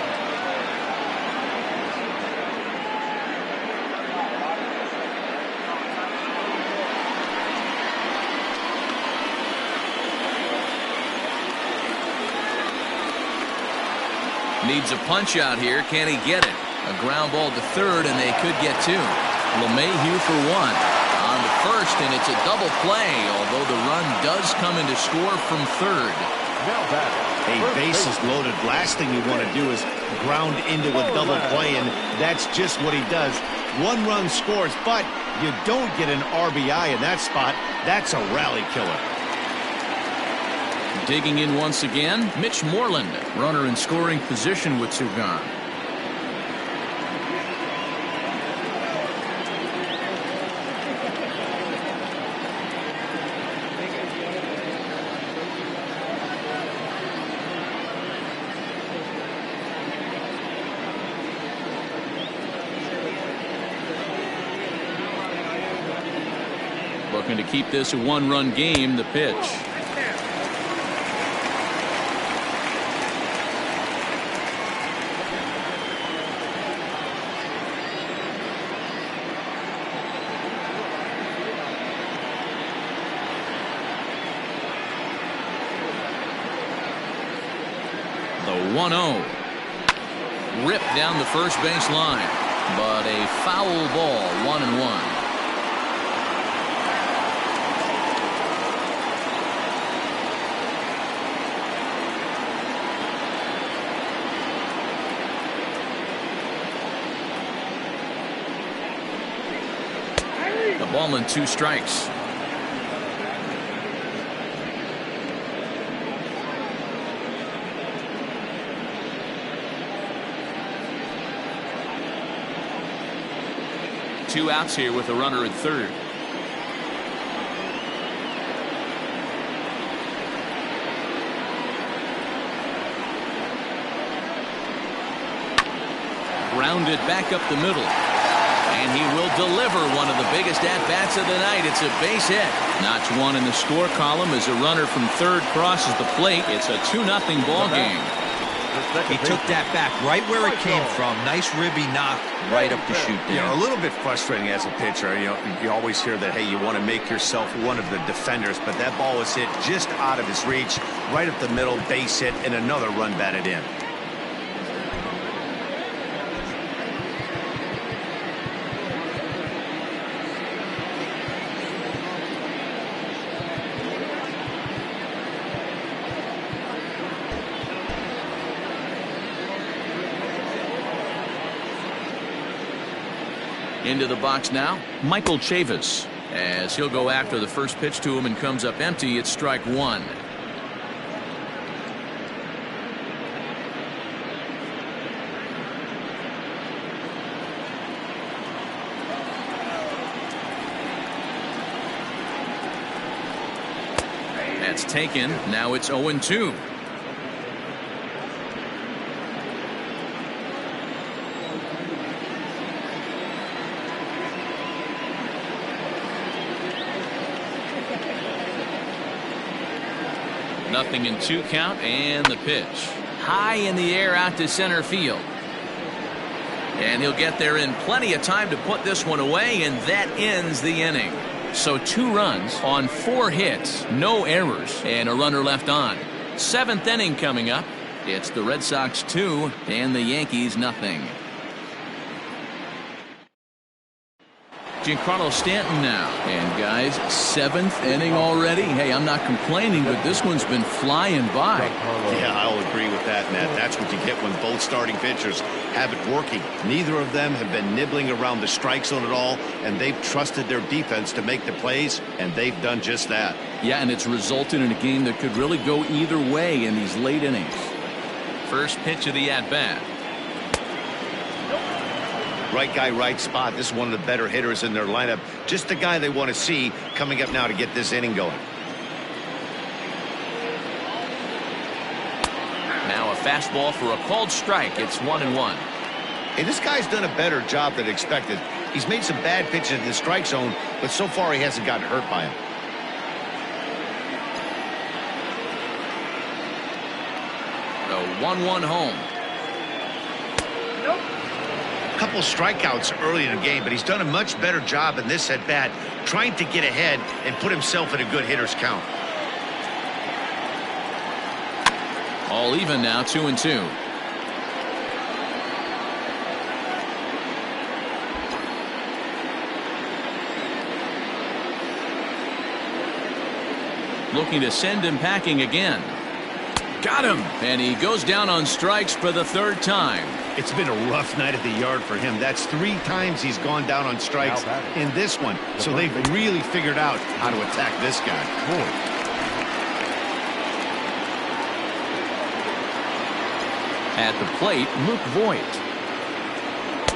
Needs a punch out here. Can he get it? A ground ball to third, and they could get 2. LeMahieu for 1. On to first, and it's a double play, although the run does come in to score from third. Hey, bases loaded. Last thing you want to do is ground into a double play, and that's just what he does. 1 run scores, but you don't get an RBI in that spot. That's a rally killer. Digging in once again, Mitch Moreland, runner in scoring position with 2 gone. Looking to keep this a one-run game. The pitch. The 1-0. Ripped down the first base line, but a foul ball. 1-1. The ball and 2 strikes. Two outs here with a runner at third. Grounded back up the middle. And he will deliver one of the biggest at-bats of the night. It's a base hit. Notch 1 in the score column as a runner from third crosses the plate. It's a 2-0 ball game. He took that back right where it came from. Nice ribby knock right up the chute there. A little bit frustrating as a pitcher. You always hear that, hey, you want to make yourself one of the defenders, but that ball was hit just out of his reach, right up the middle, base hit, and another run batted in. Into the box now, Michael Chavis, as he'll go after the first pitch to him and comes up empty. It's strike 1. That's taken. Now it's 0-2. Nothing in 2 count, and the pitch. High in the air out to center field. And he'll get there in plenty of time to put this one away, and that ends the inning. So 2 runs on 4 hits, no errors, and a runner left on. 7th inning coming up. It's the Red Sox 2 and the Yankees nothing. Giancarlo Stanton now. And guys, 7th inning already. Hey, I'm not complaining, but this one's been flying by. Yeah, I'll agree with that, Matt. That's what you get when both starting pitchers have it working. Neither of them have been nibbling around the strike zone at all, and they've trusted their defense to make the plays, and they've done just that. Yeah, and it's resulted in a game that could really go either way in these late innings. First pitch of the at-bat. Right guy, right spot. This is one of the better hitters in their lineup. Just the guy they want to see coming up now to get this inning going. Now a fastball for a called strike. It's 1-1. Hey, this guy's done a better job than expected. He's made some bad pitches in the strike zone, but so far he hasn't gotten hurt by him. The 1-1 home. Couple strikeouts early in the game, but he's done a much better job in this at bat, trying to get ahead and put himself in a good hitter's count. All even now, 2-2. Looking to send him packing again. Got him, and he goes down on strikes for the 3rd time. It's been a rough night at the yard for him. That's 3 times he's gone down on strikes in this one. So they've really figured out how to attack this guy. At the plate, Luke Voigt.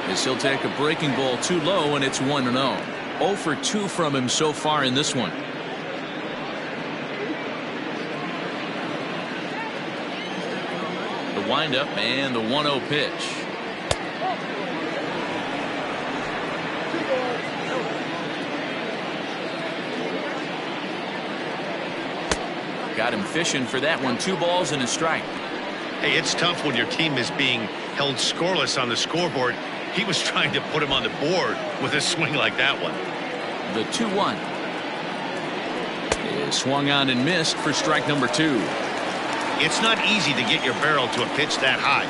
As he'll take a breaking ball too low, and it's 1-0. 0 for 2 from him so far in this one. The windup and the 1-0 pitch. Got him fishing for that one. 2 balls and a strike. Hey, it's tough when your team is being held scoreless on the scoreboard. He was trying to put him on the board with a swing like that one. The 2-1 is swung on and missed for strike number 2. It's not easy to get your barrel to a pitch that high.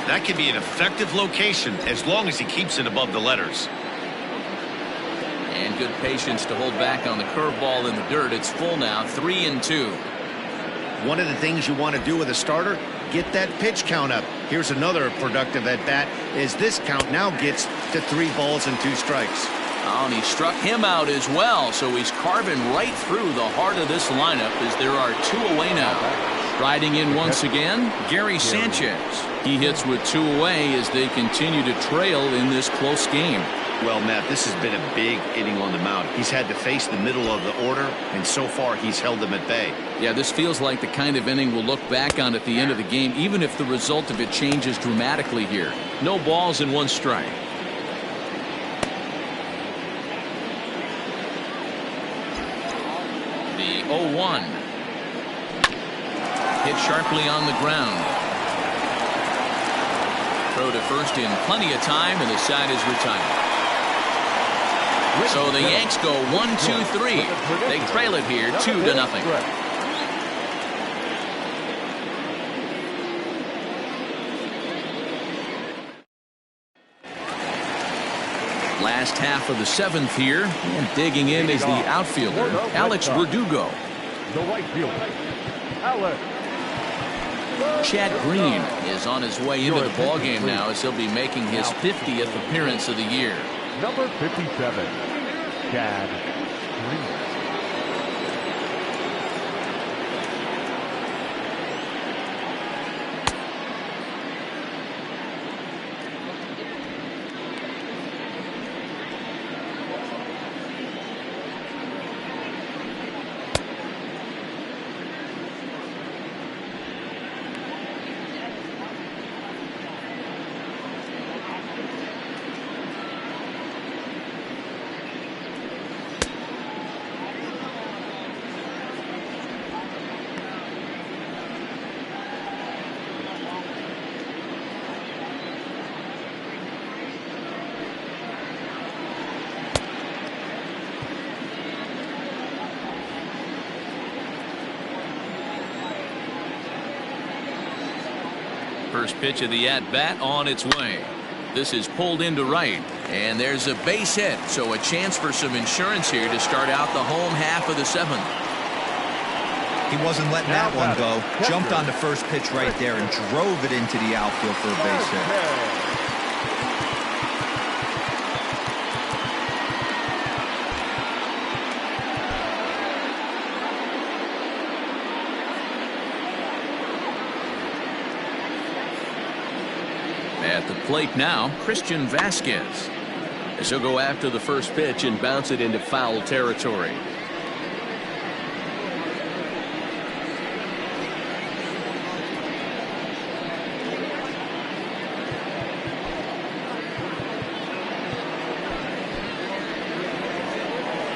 That can be an effective location as long as he keeps it above the letters. And good patience to hold back on the curveball in the dirt. It's full now, 3-2. One of the things you want to do with a starter, get that pitch count up. Here's another productive at bat as this count now gets to 3 balls and 2 strikes. Oh, and he struck him out as well, so he's carving right through the heart of this lineup as there are 2 away now. Riding in once again, Gary Sanchez. He hits with 2 away as they continue to trail in this close game. Well, Matt, this has been a big inning on the mound. He's had to face the middle of the order, and so far he's held them at bay. Yeah, this feels like the kind of inning we'll look back on at the end of the game, even if the result of it changes dramatically here. No balls and 1 strike. The 0-1. Hit sharply on the ground. Throw to first in plenty of time, and the side is retired. So the Yanks go 1-2-3. They trail it here 2-0. Last half of the 7th here, and digging in is the outfielder, Alex Verdugo. The right fielder, Alex. Chad Green is on his way into the ballgame now as he'll be making his 50th appearance of the year. Number 57, Chad Green. First pitch of the at-bat on its way. This is pulled into right, and there's a base hit, so a chance for some insurance here to start out the home half of the 7th. He wasn't letting that one go. Jumped on the first pitch right there and drove it into the outfield for a base hit. At the plate now, Christian Vasquez, as he'll go after the first pitch and bounce it into foul territory.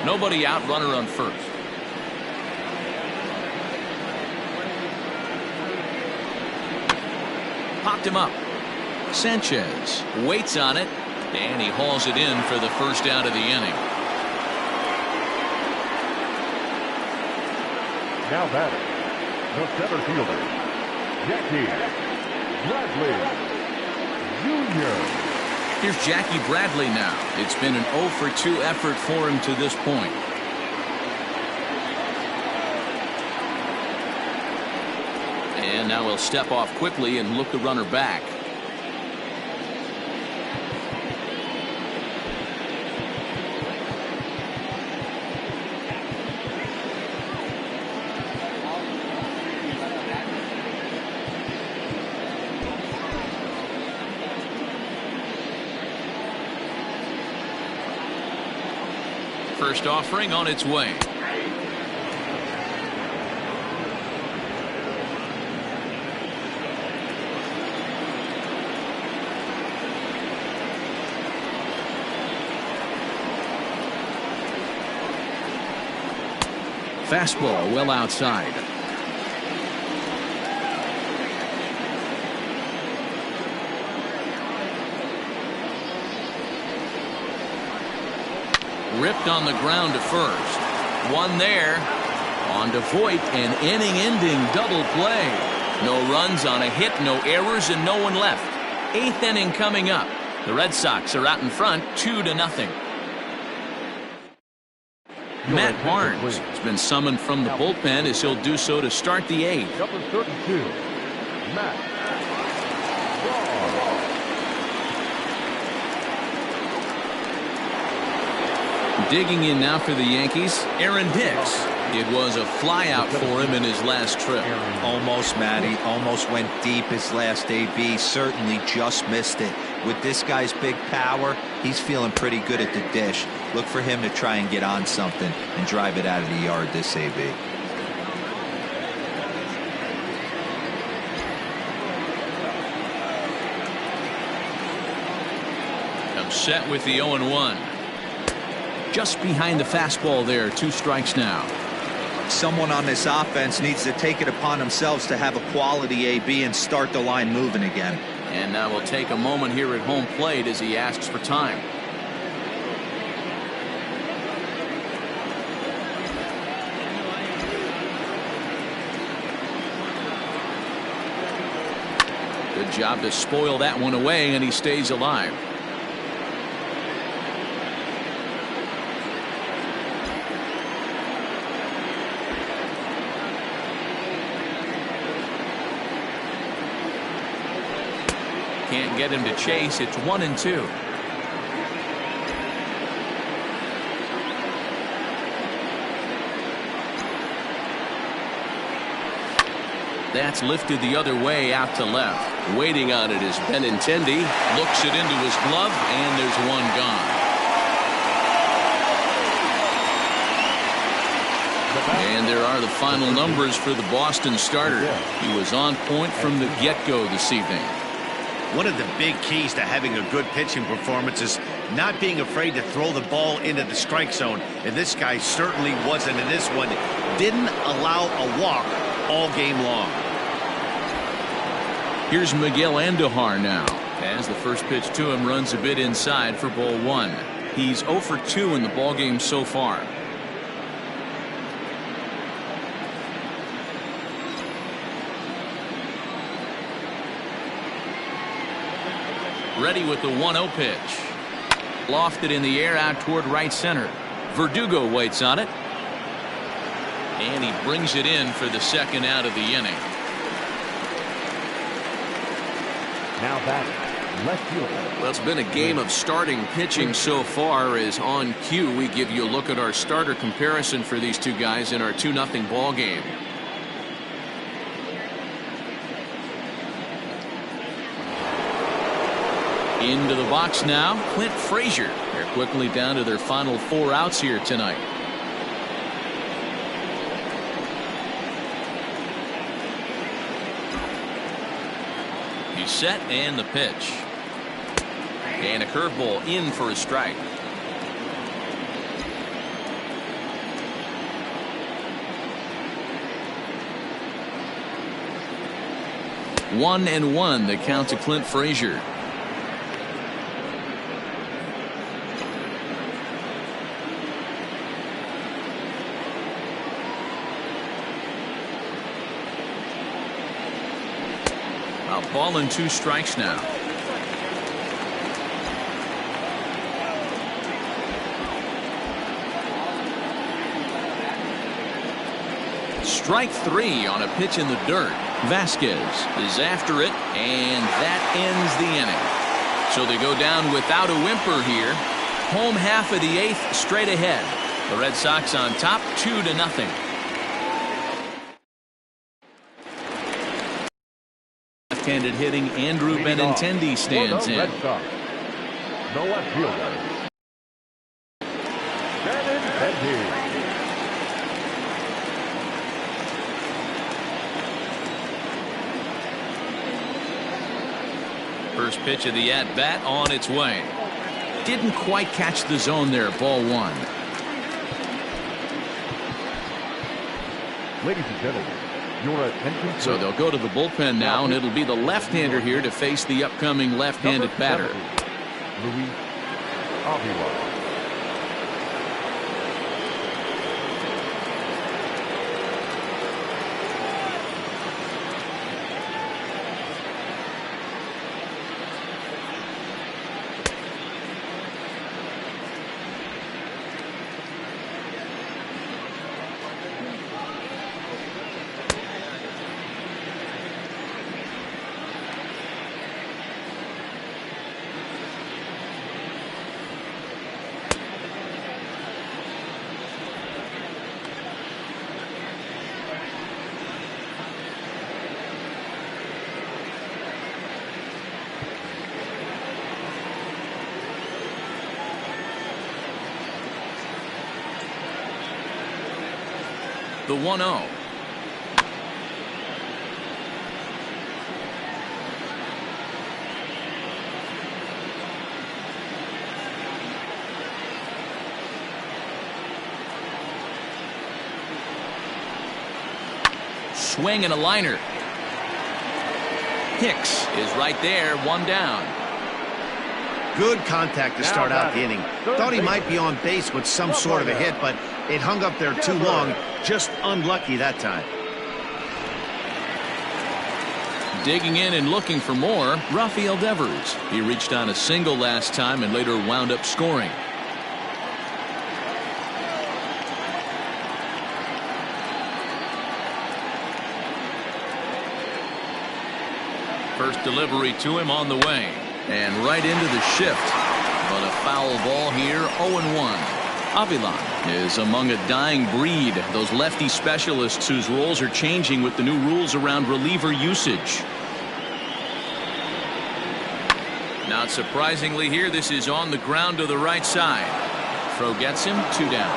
Nobody out, runner on first. Popped him up. Sanchez waits on it, and he hauls it in for the first out of the inning. Now batting, the center fielder, Jackie Bradley Jr. Here's Jackie Bradley now. It's been an 0-for-2 effort for him to this point. And now he'll step off quickly and look the runner back. First offering on its way. Fastball well outside. ripped on the ground to first. One there. On to Voit, an inning-ending double play. No runs on a hit, no errors, and no one left. 8th inning coming up. The Red Sox are out in front, 2-0. Matt Barnes has been summoned from the bullpen as he'll do so to start the 8th. Number 32, Matt Barnes. Digging in now for the Yankees, Aaron Hicks. It was a flyout for him in his last trip. Almost, Matty. Almost went deep his last AB. Certainly just missed it. With this guy's big power, he's feeling pretty good at the dish. Look for him to try and get on something and drive it out of the yard this AB. I'm set with the 0-1. Just behind the fastball there. 2 strikes now. Someone on this offense needs to take it upon themselves to have a quality AB and start the line moving again. And now we'll take a moment here at home plate as he asks for time. Good job to spoil that one away, and he stays alive. Can't get him to chase. It's 1-2. That's lifted the other way out to left. Waiting on it is Benintendi. Looks it into his glove, and there's one gone. And there are the final numbers for the Boston starter. He was on point from the get-go this evening. One of the big keys to having a good pitching performance is not being afraid to throw the ball into the strike zone. And this guy certainly wasn't in this one. Didn't allow a walk all game long. Here's Miguel Andujar now. As the first pitch to him runs a bit inside for ball 1. He's 0 for 2 in the ballgame so far. Ready with the 1-0 pitch. Lofted in the air out toward right center. Verdugo waits on it. And he brings it in for the second out of the inning. Now batting, left fielder. Well, it's been a game of starting pitching so far. As on cue, we give you a look at our starter comparison for these two guys in our 2-0 ball game. Into the box now, Clint Frazier. They're quickly down to their final 4 outs here tonight. He's set, and the pitch. And a curveball in for a strike. One and one, the count to Clint Frazier. Ball and 2 strikes now. Strike 3 on a pitch in the dirt. Vasquez is after it, and that ends the inning. So they go down without a whimper here. Home half of the 8th straight ahead. The Red Sox on top 2-0. Left-handed hitting Andrew Benintendi stands in. Red Sox, the left fielder, Benintendi. First pitch of the at-bat on its way. Didn't quite catch the zone there. Ball 1. Ladies and gentlemen, your attention. So they'll go to the bullpen now, and it'll be the left-hander here to face the upcoming left-handed batter. Luis Avila. The 1-0. Swing and a liner. Hicks is right there, one down. Good contact to start out the inning. Thought he might be on base with some sort of a hit, but it hung up there too long. Just unlucky that time. Digging in and looking for more, Rafael Devers. He reached on a single last time and later wound up scoring. First delivery to him on the way. And right into the shift. But a foul ball here, 0-1. Avilan is among a dying breed. Those lefty specialists whose roles are changing with the new rules around reliever usage. Not surprisingly here, this is on the ground to the right side. Throw gets him, 2 down.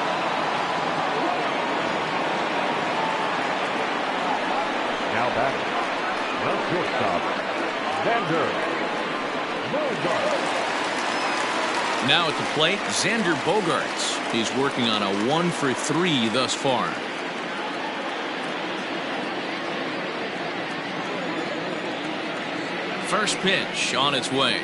Now batting, the shortstop, Xander Bogaerts. Now at the plate, Xander Bogaerts. He's working on a 1-for-3 thus far. First pitch on its way.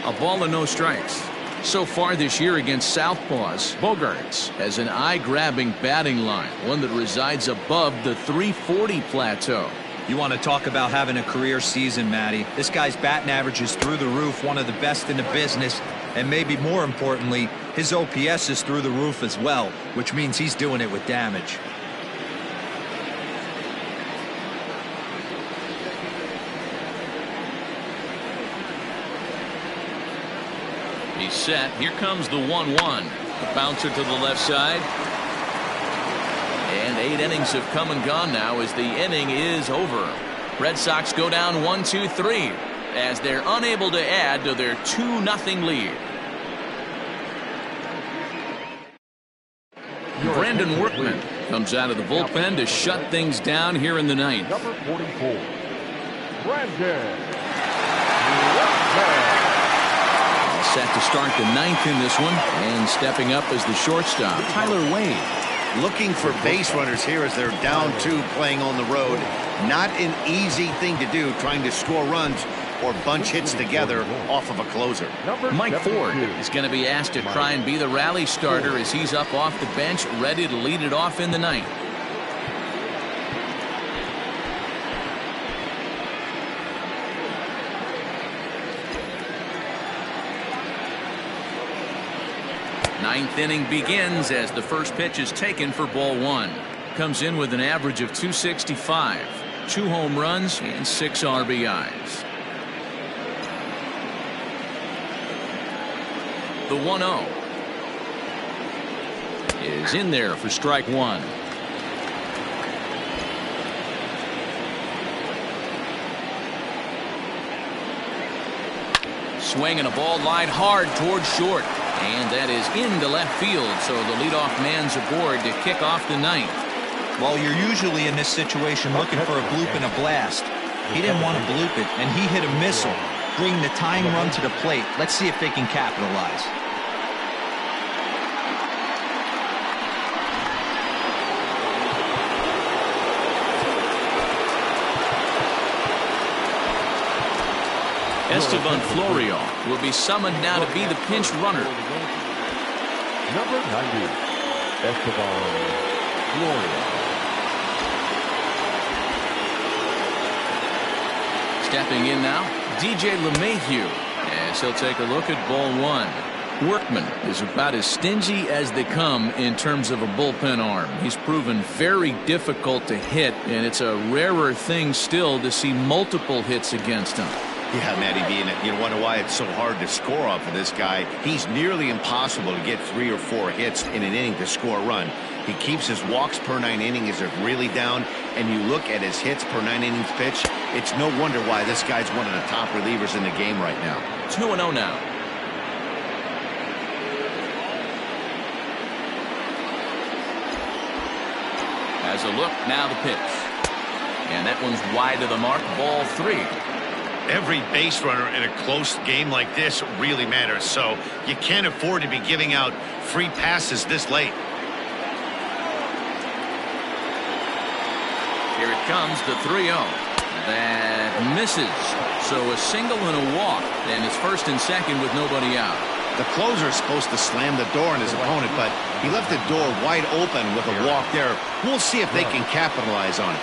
A ball and no strikes. So far this year against Southpaws, Bogaerts has an eye-grabbing batting line, one that resides above the 340 plateau. You want to talk about having a career season, Matty. This guy's batting average is through the roof, one of the best in the business, and maybe more importantly, his OPS is through the roof as well, which means he's doing it with damage. He's set. Here comes the 1-1. A bouncer to the left side. And 8 innings have come and gone now as the inning is over. Red Sox go down 1-2-3 as they're unable to add to their 2-0 lead. Brandon Workman comes out of the bullpen to shut things down here in the ninth. Number 44, Brandon Workman. Set to start the ninth in this one, and stepping up as the shortstop, Tyler Wade. Looking for base runners here as they're down 2 playing on the road. Not an easy thing to do, trying to score runs or bunch hits together off of a closer. Mike Ford is going to be asked to try and be the rally starter as he's up off the bench, ready to lead it off in the ninth. Ninth inning begins as the first pitch is taken for ball 1. Comes in with an average of 265, 2 home runs and 6 RBIs. The 1-0 is in there for strike 1. Swing and a ball lined hard towards short. And that is into left field, so the leadoff man's aboard to kick off the ninth. Well, you're usually in this situation looking for a bloop and a blast. He didn't want to bloop it, and he hit a missile, bringing the tying run to the plate. Let's see if they can capitalize. Estevan Florial will be summoned now to be the pinch runner. Number 90, Estevan Florial. Stepping in now, DJ LeMahieu, as he'll take a look at ball 1. Workman is about as stingy as they come in terms of a bullpen arm. He's proven very difficult to hit, and it's a rarer thing still to see multiple hits against him. Yeah, Matty B, and you wonder why it's so hard to score off of this guy. He's nearly impossible to get 3 or 4 hits in an inning to score a run. He keeps his walks per 9 innings are really down, and you look at his hits per 9 innings pitch, it's no wonder why this guy's one of the top relievers in the game right now. 2-0 now. Has a look, now the pitch. And that one's wide of the mark, ball 3. Every base runner in a close game like this really matters, so you can't afford to be giving out free passes this late. Here it comes, the 3-0. That misses. So a single and a walk, and it's first and second with nobody out. The closer is supposed to slam the door on his opponent, but he left the door wide open with a walk there. We'll see if they can capitalize on it.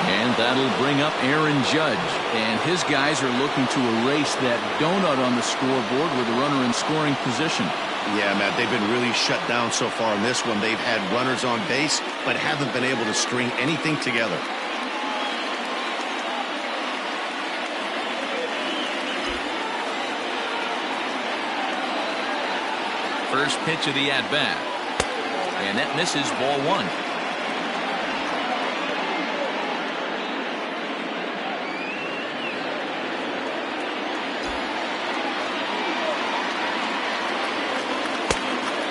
And that'll bring up Aaron Judge. And his guys are looking to erase that donut on the scoreboard with a runner in scoring position. Yeah, Matt, they've been really shut down so far in this one. They've had runners on base, but haven't been able to string anything together. First pitch of the at-bat. And that misses, ball 1.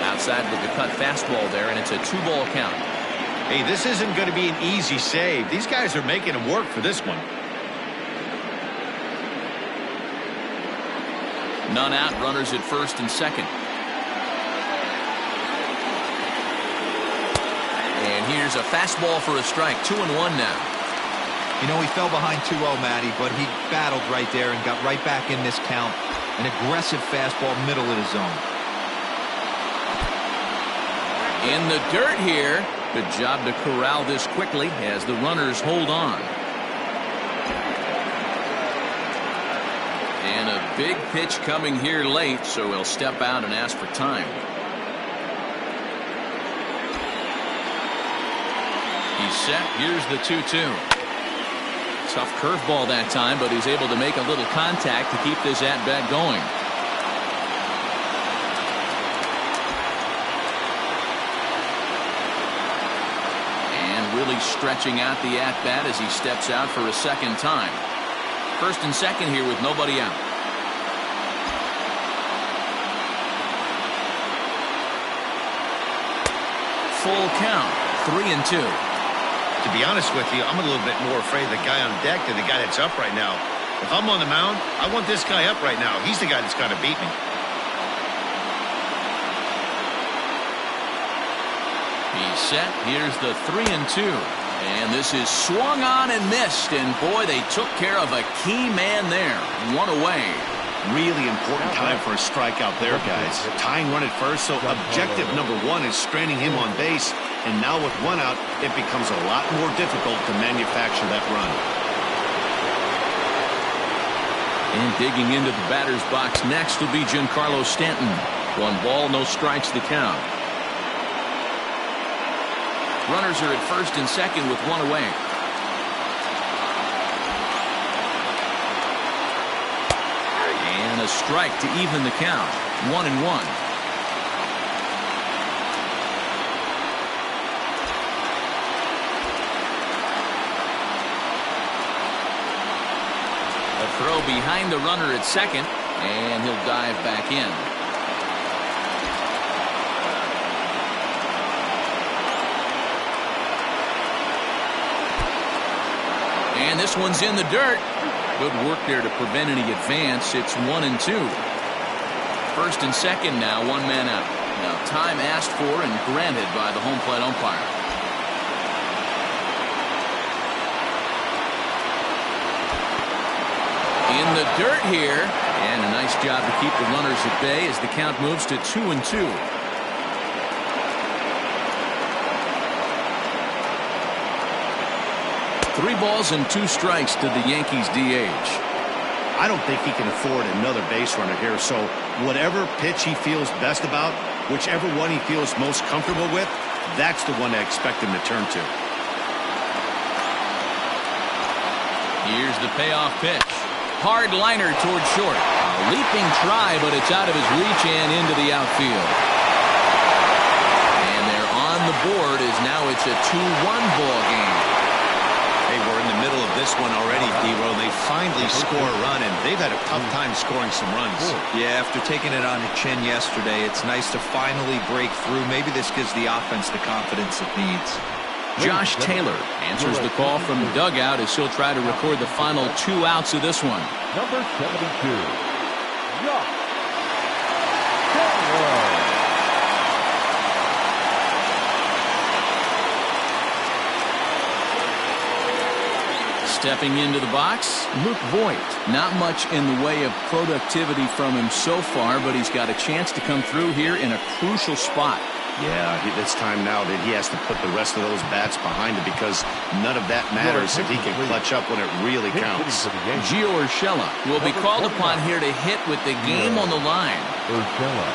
Outside with the cut fastball there, and it's a 2-ball count. Hey, this isn't going to be an easy save. These guys are making him work for this one. None out, runners at first and second. And here's a fastball for a strike. 2-1 now. You know, he fell behind 2-0, Matty, but he battled right there and got right back in this count. An aggressive fastball, middle of the zone. In the dirt here. Good job to corral this quickly as the runners hold on. And a big pitch coming here late, so he'll step out and ask for time. He's set. Here's the 2-2. Tough curveball that time, but he's able to make a little contact to keep this at-bat going. Really stretching out the at-bat as he steps out for a second time. First and second here with nobody out. Full count, 3-2. To be honest with you, I'm a little bit more afraid of the guy on deck than the guy that's up right now. If I'm on the mound, I want this guy up right now. He's the guy that's got to beat me. He's set. Here's the 3-2. And this is swung on and missed. And boy, they took care of a key man there. One away. Really important time for a strikeout there, guys. Tying run at first, so objective number 1 is stranding him on base. And now with 1 out, it becomes a lot more difficult to manufacture that run. And digging into the batter's box next will be Giancarlo Stanton. 1 ball, no strikes, the count. Runners are at first and second with 1 away. And a strike to even the count. 1-1. A throw behind the runner at second, and he'll dive back in. And this one's in the dirt. Good work there to prevent any advance. It's 1-2. First and second now, 1 man out. Now time asked for and granted by the home plate umpire. In the dirt here, and a nice job to keep the runners at bay as the count moves to 2-2. 3 balls and 2 strikes to the Yankees DH. I don't think he can afford another base runner here, so whatever pitch he feels best about, whichever one he feels most comfortable with, that's the one I expect him to turn to. Here's the payoff pitch. Hard liner toward short. A leaping try, but it's out of his reach and into the outfield. And they're on the board as now it's a 2-1 ball game. Hey, we're in the middle of this one already, D-Row. They finally score a run, and they've had a tough time scoring some runs. Yeah, after taking it on the chin yesterday, it's nice to finally break through. Maybe this gives the offense the confidence it needs. Josh Taylor answers the call from the dugout as he'll try to record the final 2 outs of this one. Number 72. Josh Taylor. Stepping into the box, Luke Voigt. Not much in the way of productivity from him so far, but he's got a chance to come through here in a crucial spot. Yeah, it's time now that he has to put the rest of those bats behind him, because none of that matters if he can clutch up when it really counts. Gio Urshela will be called upon here to hit with the game on the line. Urshela.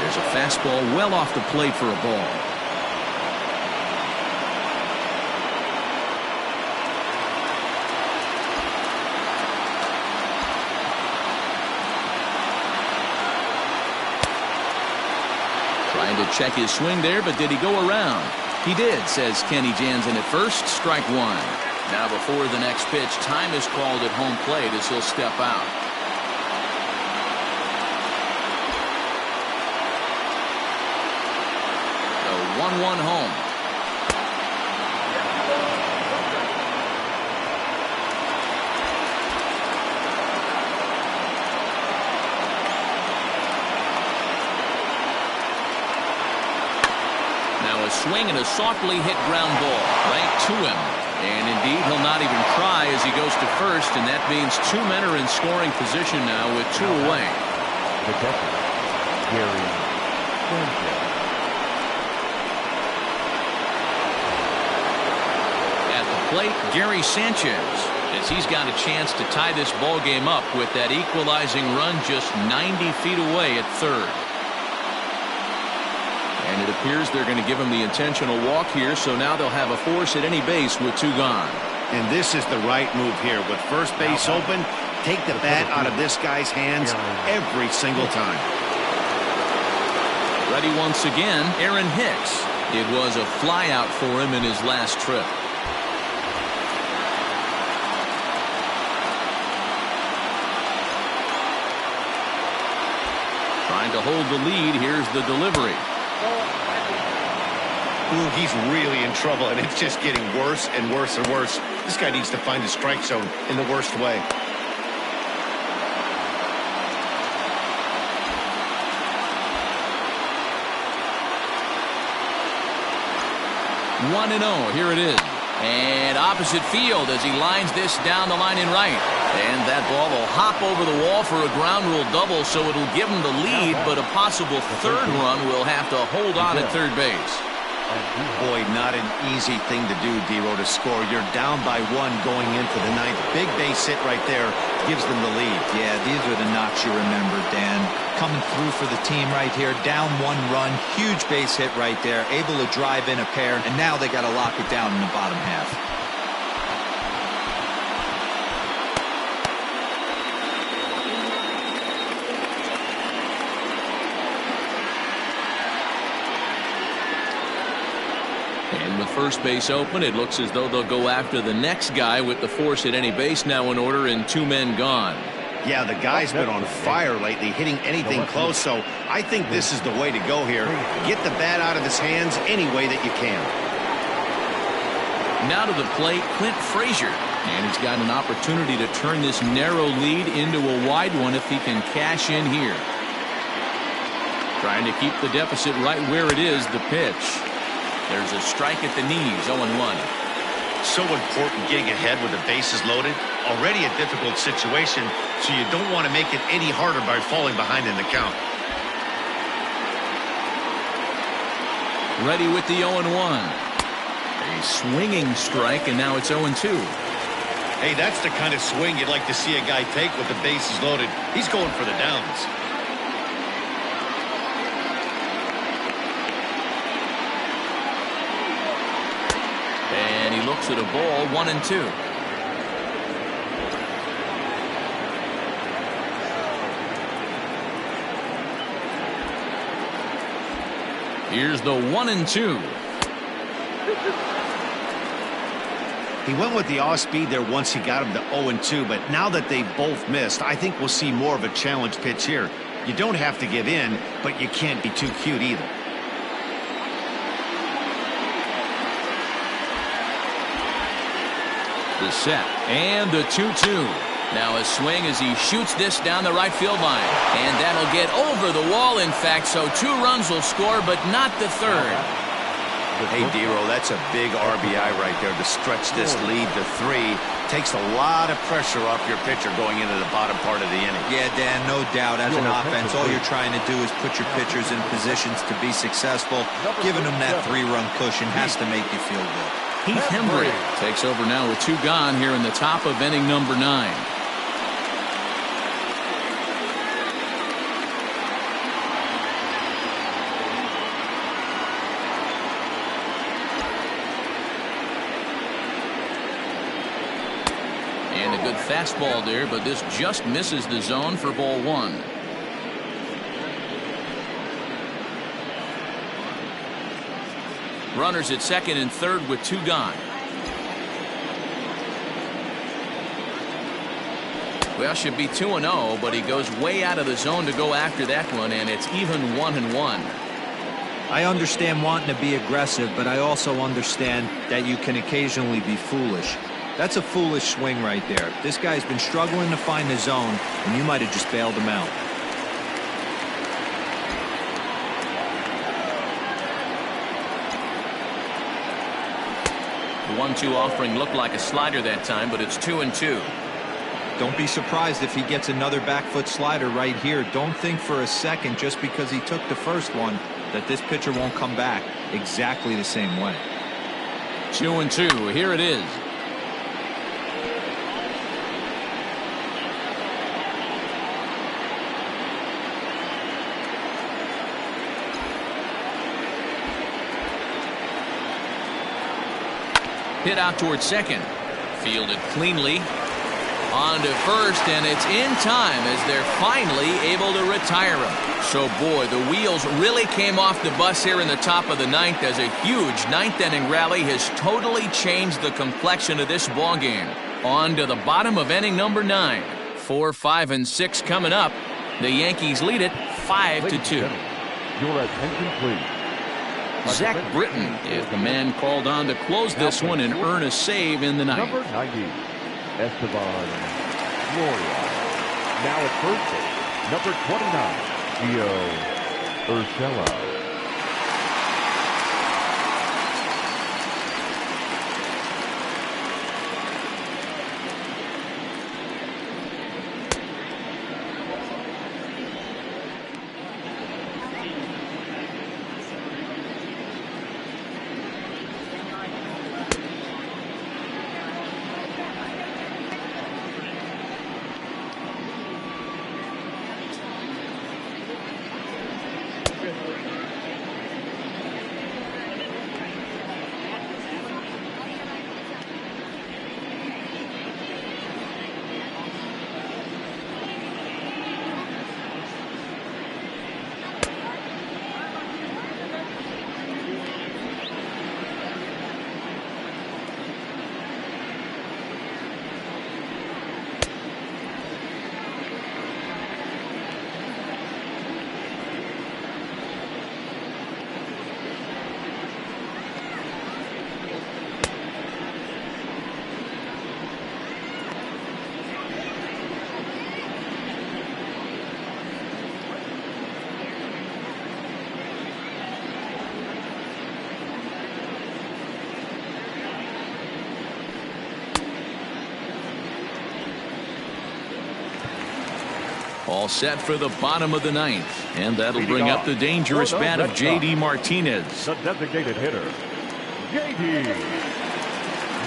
There's a fastball well off the plate for a ball. Trying to check his swing there, but did he go around? He did, says Kenny Jansen at first. Strike one. Now before the next pitch, time is called at home plate as he'll step out. The 1-1 home. A swing and a softly hit ground ball right to him, and indeed he'll not even try as he goes to first, and that means 2 men are in scoring position now with 2 away. The catcher, Gary Sanchez. At the plate, Gary Sanchez, as he's got a chance to tie this ball game up with that equalizing run just 90 feet away at third. And it appears they're going to give him the intentional walk here, so now they'll have a force at any base with 2 gone. And this is the right move here. With first base open, take the bat out of this guy's hands every single time. Ready once again, Aaron Hicks. It was a fly out for him in his last trip. Trying to hold the lead. Here's the delivery. Ooh, he's really in trouble, and it's just getting worse and worse and worse. This guy needs to find the strike zone in the worst way. 1-0. Here it is. And opposite field as he lines this down the line in right. And that ball will hop over the wall for a ground rule double, so it'll give him the lead, but a possible third run will have to hold on at third base. Boy, not an easy thing to do, D-Row, to score. You're down by 1 going into the 9th. Big base hit right there gives them the lead. Yeah, these are the knocks you remember, Dan. Coming through for the team right here. Down 1 run. Huge base hit right there. Able to drive in a pair. And now they got to lock it down in the bottom half. And with first base open, it looks as though they'll go after the next guy with the force at any base now in order and 2 men gone. Yeah, the guy's been on fire lately, hitting anything close, so I think this is the way to go here. Get the bat out of his hands any way that you can. Now to the plate, Clint Frazier. And he's got an opportunity to turn this narrow lead into a wide one if he can cash in here. Trying to keep the deficit right where it is, the pitch. There's a strike at the knees, 0-1. So important getting ahead with the bases loaded. Already a difficult situation, so you don't want to make it any harder by falling behind in the count. Ready with the 0-1. A swinging strike, and now it's 0-2. Hey, that's the kind of swing you'd like to see a guy take with the bases loaded. He's going for the downs. And he looks at a ball, 1-2. Here's the 1-2. He went with the off speed there once he got him to 0-2, but now that they've both missed, I think we'll see more of a challenge pitch here. You don't have to give in, but you can't be too cute either. The set and the 2-2. Now a swing as he shoots this down the right field line, and that'll get over the wall, in fact, so 2 runs will score, but not the third. Hey, Dero, that's a big RBI right there to stretch this lead to 3. Takes a lot of pressure off your pitcher going into the bottom part of the inning. Yeah, Dan, no doubt. As an offense, all you're trying to do is put your pitchers in positions to be successful. Giving them that 3-run cushion has to make you feel good. Heath Hembree takes over now with 2 gone here in the top of inning number 9. And a good fastball there, but this just misses the zone for ball 1. Runners at second and third with 2 gone. Well, should be 2-0, but he goes way out of the zone to go after that one, and it's even 1-1. I understand wanting to be aggressive, but I also understand that you can occasionally be foolish. That's a foolish swing right there. This guy's been struggling to find the zone, and you might have just bailed him out. The 1-2 offering looked like a slider that time, but it's 2-2. Don't be surprised if he gets another back foot slider right here. Don't think for a second, just because he took the first one, that this pitcher won't come back exactly the same way. 2-2. Here it is. Hit out towards second. Fielded cleanly. On to first, and it's in time as they're finally able to retire him. So, boy, the wheels really came off the bus here in the top of the 9th as a huge 9th inning rally has totally changed the complexion of this ball game. On to the bottom of inning number 9. 4, 5, and 6 coming up. The Yankees lead it 5-2. Your attention, please. Zach Britton is the man called on to close this one and earn a save in the 9th. Number 90, Estevan, Florial. Now at first base, number 29, Urshela. All set for the bottom of the 9th. And that'll bring up the dangerous bat of J.D. Martinez. The designated hitter, J.D.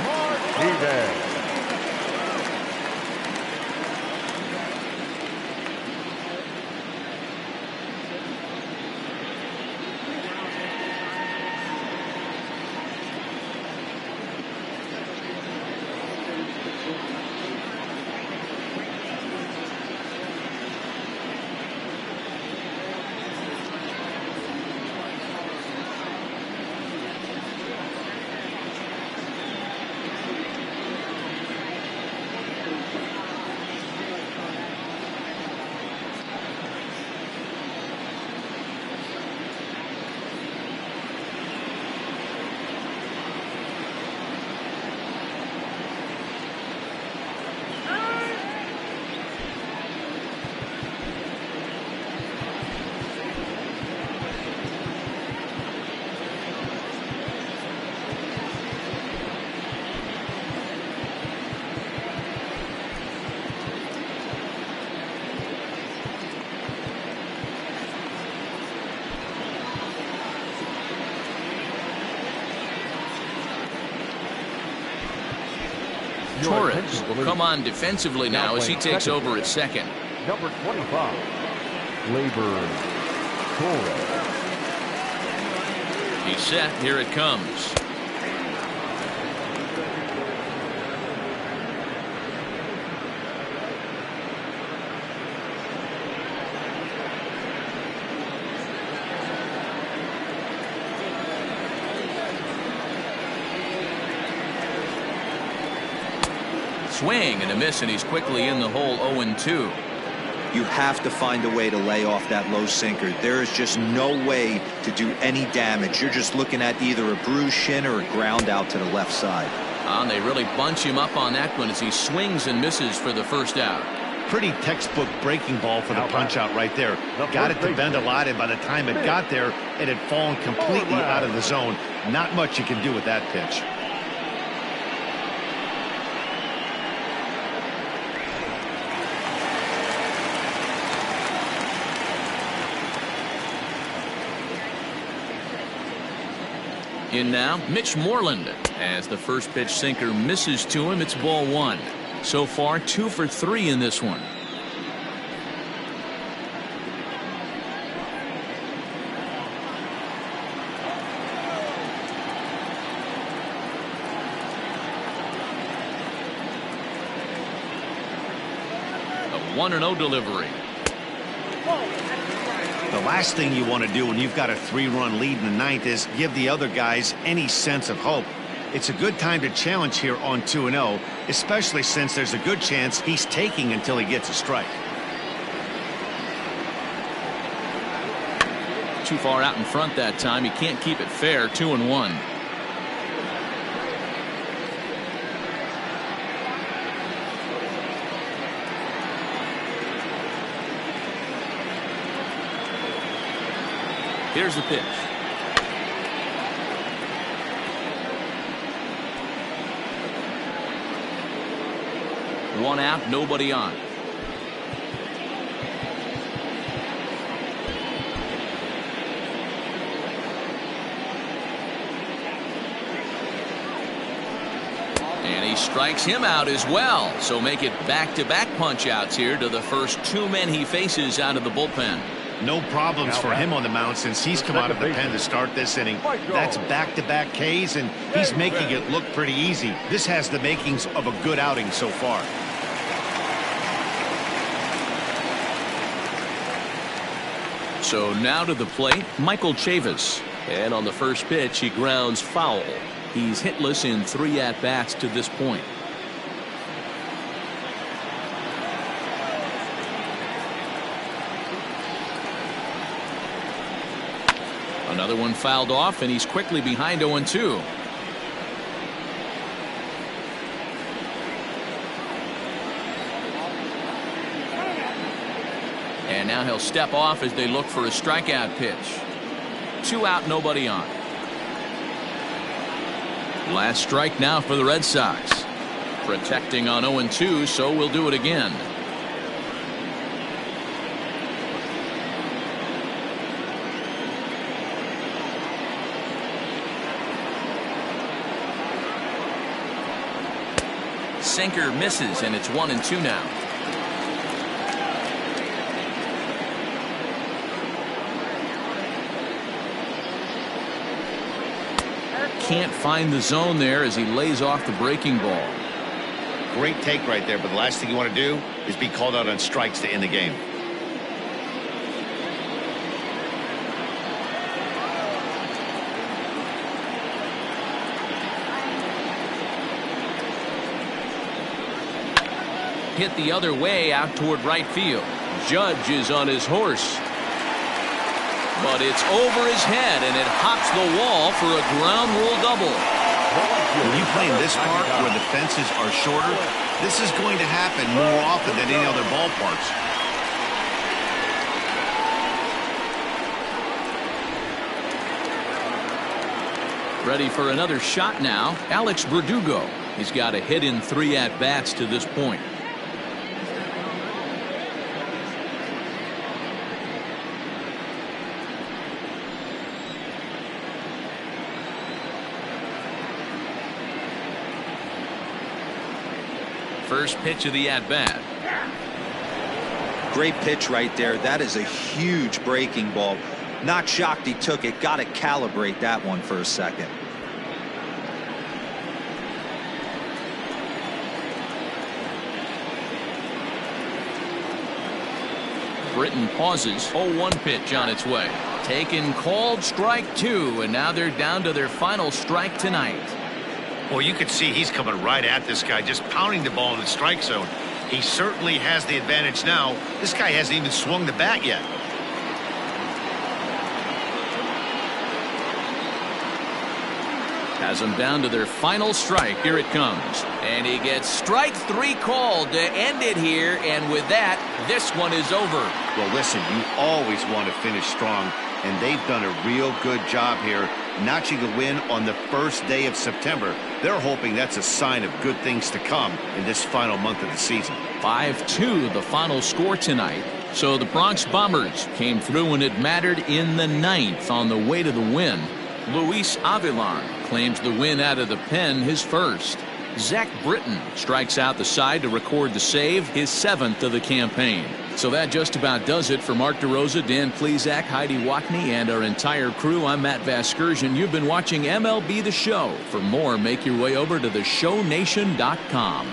Martinez. Torres will come on defensively now as he takes over at second. Number 25, Labor Torres. He's set. Here it comes. Swing and a miss, and he's quickly in the hole. 0-2. You have to find a way to lay off that low sinker. There is just no way to do any damage. You're just looking at either a bruised shin or a ground out to the left side. And they really bunch him up on that one as he swings and misses for the first out. Pretty textbook breaking ball for the punch out right there. Got it to bend a lot, and by the time it got there, it had fallen completely out of the zone. Not much you can do with that pitch. In now, Mitch Moreland. As the first pitch sinker misses to him, it's ball one. So far, 2 for 3 in this one. A 1-0 delivery. The last thing you want to do when you've got a 3-run lead in the ninth is give the other guys any sense of hope. It's a good time to challenge here on 2-0, especially since there's a good chance he's taking until he gets a strike. Too far out in front that time. He can't keep it fair. 2-1. Here's the pitch. One out, nobody on. And he strikes him out as well. So make it back-to-back punch outs here to the first 2 men he faces out of the bullpen. No problems for him on the mound since he's come out of the pen to start this inning. That's back-to-back Ks, and he's making it look pretty easy. This has the makings of a good outing so far. So now to the plate, Michael Chavis. And on the first pitch, he grounds foul. He's hitless in 3 at-bats to this point. Another one fouled off, and he's quickly behind 0-2. And now he'll step off as they look for a strikeout pitch. 2 out, nobody on. Last strike now for the Red Sox. Protecting on 0-2, so we'll do it again. Sinker misses, and it's 1-2 now. Can't find the zone there as he lays off the breaking ball. Great take right there, but the last thing you want to do is be called out on strikes to end the game. Hit the other way out toward right field. Judge is on his horse. But it's over his head, and it hops the wall for a ground rule double. When you play in this park where the fences are shorter, this is going to happen more often than any other ballparks. Ready for another shot now. Alex Verdugo. He's got a hit in 3 at-bats to this point. First pitch of the at-bat. Great pitch right there. That is a huge breaking ball. Not shocked he took it. Got to calibrate that one for a second. Britton pauses. 0-1 pitch on its way. Taken, called, strike two, and now they're down to their final strike tonight. Well, you can see he's coming right at this guy, just pounding the ball in the strike zone. He certainly has the advantage now. This guy hasn't even swung the bat yet. Has them down to their final strike. Here it comes. And he gets strike three called to end it here. And with that, this one is over. Well, listen, you always want to finish strong, and they've done a real good job here, notching a win on the first day of September. They're hoping that's a sign of good things to come in this final month of the season. 5-2 the final score tonight. So the Bronx Bombers came through when it mattered in the ninth on the way to the win. Luis Avilan claims the win out of the pen, his first. Zach Britton strikes out the side to record the save, his 7th of the campaign. So that just about does it for Mark DeRosa, Dan Plesac, Heidi Wackney, and our entire crew. I'm Matt Vasgersian. You've been watching MLB The Show. For more, make your way over to theshownation.com.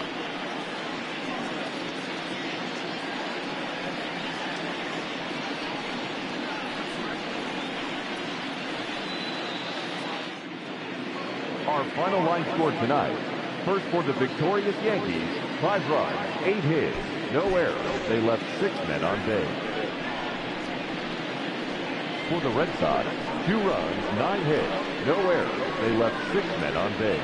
Our final line score tonight. First for the victorious Yankees, 5 runs, 8 hits, no errors. They left 6 men on base. For the Red Sox, 2 runs, 9 hits, no errors. They left 6 men on base.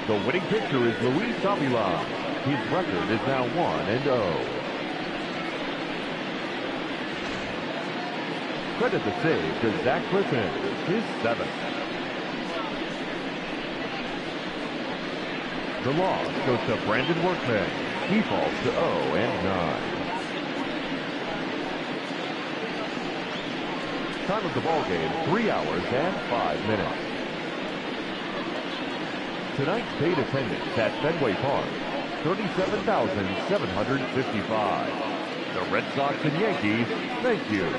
The winning pitcher is Luis Avilan. His record is now 1-0. Credit the save to Zach Britton, his 7th. The loss goes to Brandon Workman. He falls to 0-9. Time of the ball game, 3 hours and 5 minutes. Tonight's paid attendance at Fenway Park, 37,755. The Red Sox and Yankees, thank you.